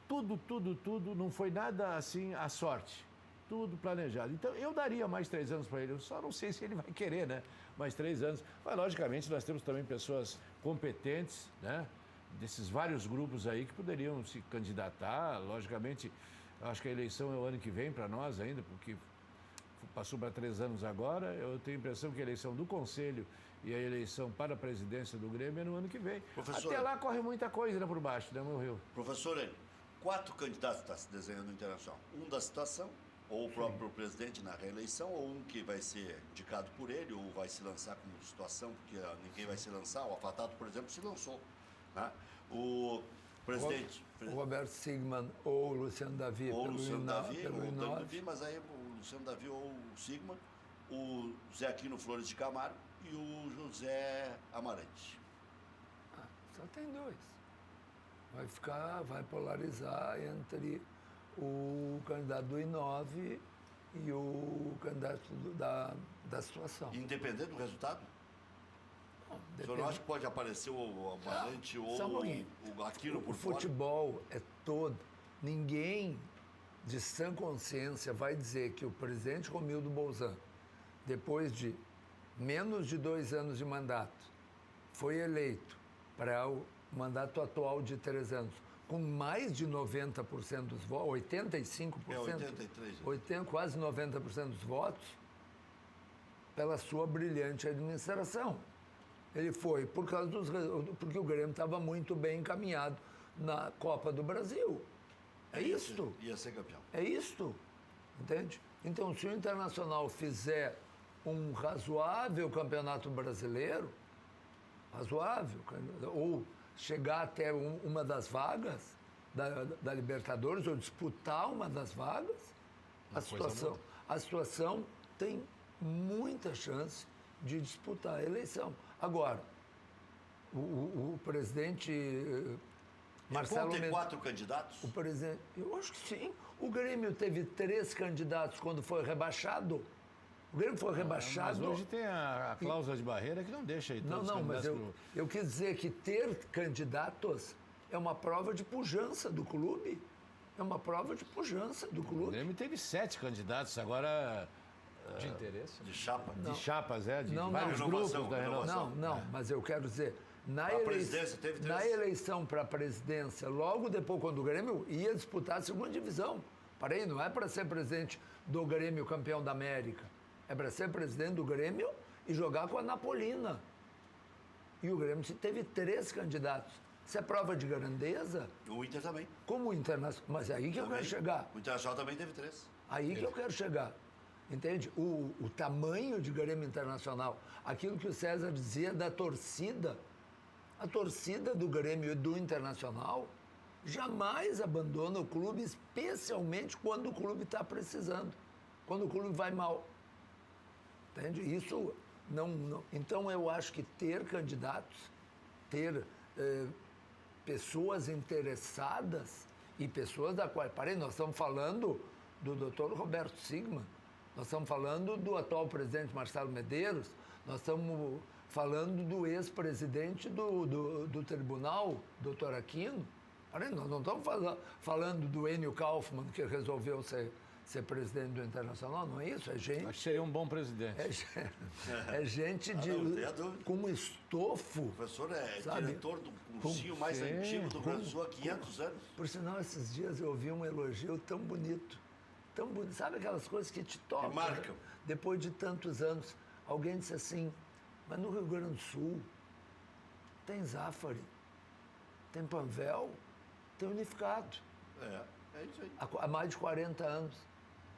tudo, não foi nada assim à sorte. Tudo planejado. Então, eu daria mais 3 anos para ele. Eu só não sei se ele vai querer, né? Mais 3 anos. Mas, logicamente, nós temos também pessoas competentes, né? Desses vários grupos aí que poderiam se candidatar. Logicamente, eu acho que a eleição é o ano que vem para nós ainda, porque passou para 3 anos agora. Eu tenho a impressão que a eleição do Conselho e a eleição para a presidência do Grêmio é no ano que vem. Professor, até lá corre muita coisa, né, por baixo, né, meu Rio? Professor Enio, 4 candidatos estão se desenhando no Internacional. Um da situação, ou o próprio presidente na reeleição, ou um que vai ser indicado por ele, ou vai se lançar como situação, porque ninguém vai se lançar. O Afatato, por exemplo, se lançou. Né? O presidente... O Roberto Sigman ou o Luciano Davi. Ou o Luciano Davi, pelo ou o I9. Davi, mas aí o Luciano Davi ou o Sigman, o Zé Aquino Flores de Camargo e o José Amarante. Só tem 2. Vai polarizar entre o candidato do I9 e o candidato da situação. Independente do resultado? Bom, O senhor não acha que pode aparecer o Amarante ou só um pouquinho. o Aquino por O fora? futebol é todo. Ninguém de sã consciência vai dizer que o presidente Romildo Bolzan, depois de menos de 2 anos de mandato, foi eleito para o mandato atual de 3 anos, com mais de 90% dos votos, 85%, 83%. Quase 90% dos votos, pela sua brilhante administração. Ele foi porque o Grêmio estava muito bem encaminhado na Copa do Brasil. É isto. Ia ser campeão. É isto. Entende? Então, se o Internacional fizer um razoável campeonato brasileiro, razoável, ou chegar até uma das vagas da Libertadores, ou disputar uma das vagas, a situação tem muita chance de disputar a eleição. Agora, o presidente Marcelo Tem Mendes... 4 candidatos? O presidente, eu acho que sim. O Grêmio teve 3 candidatos quando foi rebaixado. O Grêmio foi rebaixado. Mas hoje tem a cláusula de barreira que não deixa aí todos os Mas candidatos eu quis dizer que ter candidatos é uma prova de pujança do clube. É uma prova de pujança do O clube. Grêmio teve 7 candidatos, agora De interesse? De chapa? de chapas, de Não, vários não. grupos Renovação, da renovação. Não, mas eu quero dizer, presidência teve 3. na eleição para a presidência, logo depois, quando o Grêmio ia disputar a segunda divisão. Parei, não é para ser presidente do Grêmio campeão da América. É para ser presidente do Grêmio e jogar com a Napolina. E o Grêmio teve 3 candidatos. Isso é prova de grandeza? O Inter também. Como o Internacional. Mas é aí que eu quero chegar. O Internacional também teve 3. Aí que eu quero chegar. Entende? O tamanho de Grêmio Internacional, aquilo que o César dizia da torcida, a torcida do Grêmio e do Internacional jamais abandona o clube, especialmente quando o clube está precisando, quando o clube vai mal. Entende? Isso não. Então eu acho que ter candidatos, ter pessoas interessadas e pessoas da qual. Nós estamos falando do Dr. Roberto Sigman, nós estamos falando do atual presidente Marcelo Medeiros, nós estamos falando do ex-presidente do tribunal, Dr. Aquino. Nós não estamos falando do Enio Kaufmann, que resolveu ser presidente do Internacional, não é isso? É gente. Acho que seria um bom presidente. É gente com estofo. O professor é sabe? diretor do cursinho mais antigo do Brasil há 500 anos. Por sinal, esses dias eu ouvi um elogio tão bonito. Tão bonito. Sabe aquelas coisas que te tocam? Que marcam. Né? Depois de tantos anos. Alguém disse assim, mas no Rio Grande do Sul tem Zafari, tem Panvel, tem Unificado. É isso aí. Há mais de 40 anos.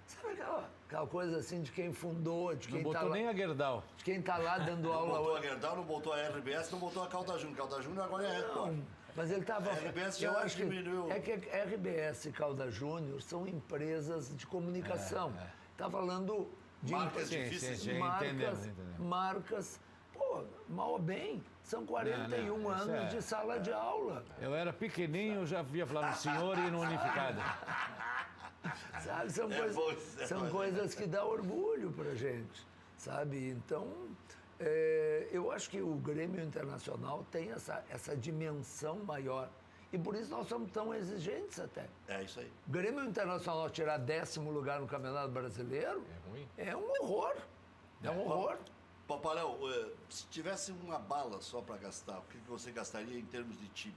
Sabe aquela coisa assim de quem fundou, de quem Não está botou lá, nem a Gerdau. de quem está lá dando Não aula botou a hoje. Gerdau, não botou a RBS, não botou a Calda Júnior. Calda Júnior agora é Record. Mas ele estava. A RBS já Eu acho que diminuiu. é que a RBS e Calda Júnior são empresas de comunicação. Está falando de Marcas Sim, difíceis. sim, entendemos. marcas. Pô, mal ou bem, são 41 Não, isso anos de sala de aula. Eu era pequenininho, eu já via falar no senhor e no unificado. Sabe? bom, São coisas que dão orgulho pra gente, sabe? Então, eu acho que o Grêmio Internacional tem essa dimensão maior. E por isso nós somos tão exigentes até. É isso aí. O Grêmio Internacional tirar 10º lugar no Campeonato Brasileiro É ruim? é um horror. É um horror. Paparel, se tivesse uma bala só para gastar, o que você gastaria em termos de time?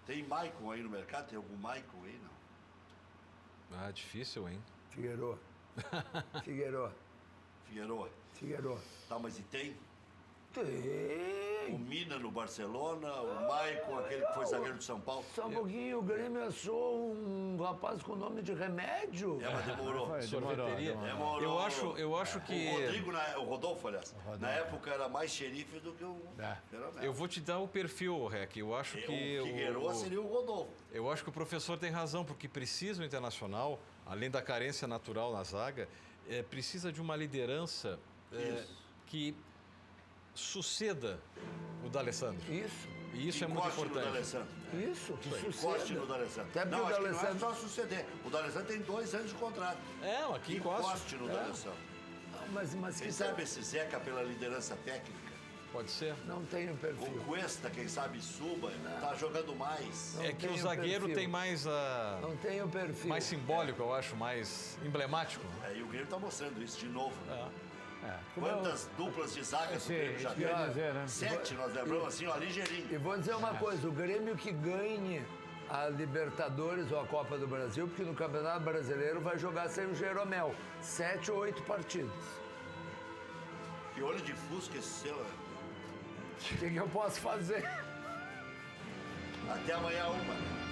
Tem Maicon aí no mercado? Tem algum Maicon aí? Não. Ah, difícil, hein? Figueiredo. Figueroa. Figueroa. Tá, mas e tem? Tem. O Mina no Barcelona, o Maicon, aquele que foi zagueiro de São Paulo. Só um pouquinho, o Grêmio achou um rapaz com nome de remédio. É, mas demorou. Sorveteria. Demorou. Eu acho que... O Rodolfo, aliás, na época era mais xerife do que o Jeromel. Eu vou te dar o perfil, Rec. Eu acho que... O Figueroa seria o Rodolfo. Eu acho que o professor tem razão, porque precisa o Internacional, além da carência natural na zaga, precisa de uma liderança que suceda o D'Alessandro. Isso. E isso é muito importante. Isso, que Encoste no D'Alessandro. Até porque Não, o acho que não é D'Alessandro... só suceder. O D'Alessandro tem 2 anos de contrato. Aqui Encoste no D'Alessandro. Mas Quem sabe esse Zeca pela liderança técnica? Pode ser. não tem o perfil. O Cuesta, quem sabe, suba, tá jogando mais. Não É que tem o o zagueiro perfil. tem mais Não tem o perfil. mais simbólico, eu acho, mais emblemático. E o Grêmio tá mostrando isso de novo. Né? Como Quantas duplas de zaga o Grêmio já isso que eu ia teve? dizer, né? 7, nós lembramos assim, ó, ligeirinho. E vou dizer uma coisa, o Grêmio que ganhe a Libertadores ou a Copa do Brasil, porque no Campeonato Brasileiro vai jogar sem o Jeromel. 7 ou 8 partidas. Que olho de fusca esse seu. Né? O que eu posso fazer? Até amanhã, 1.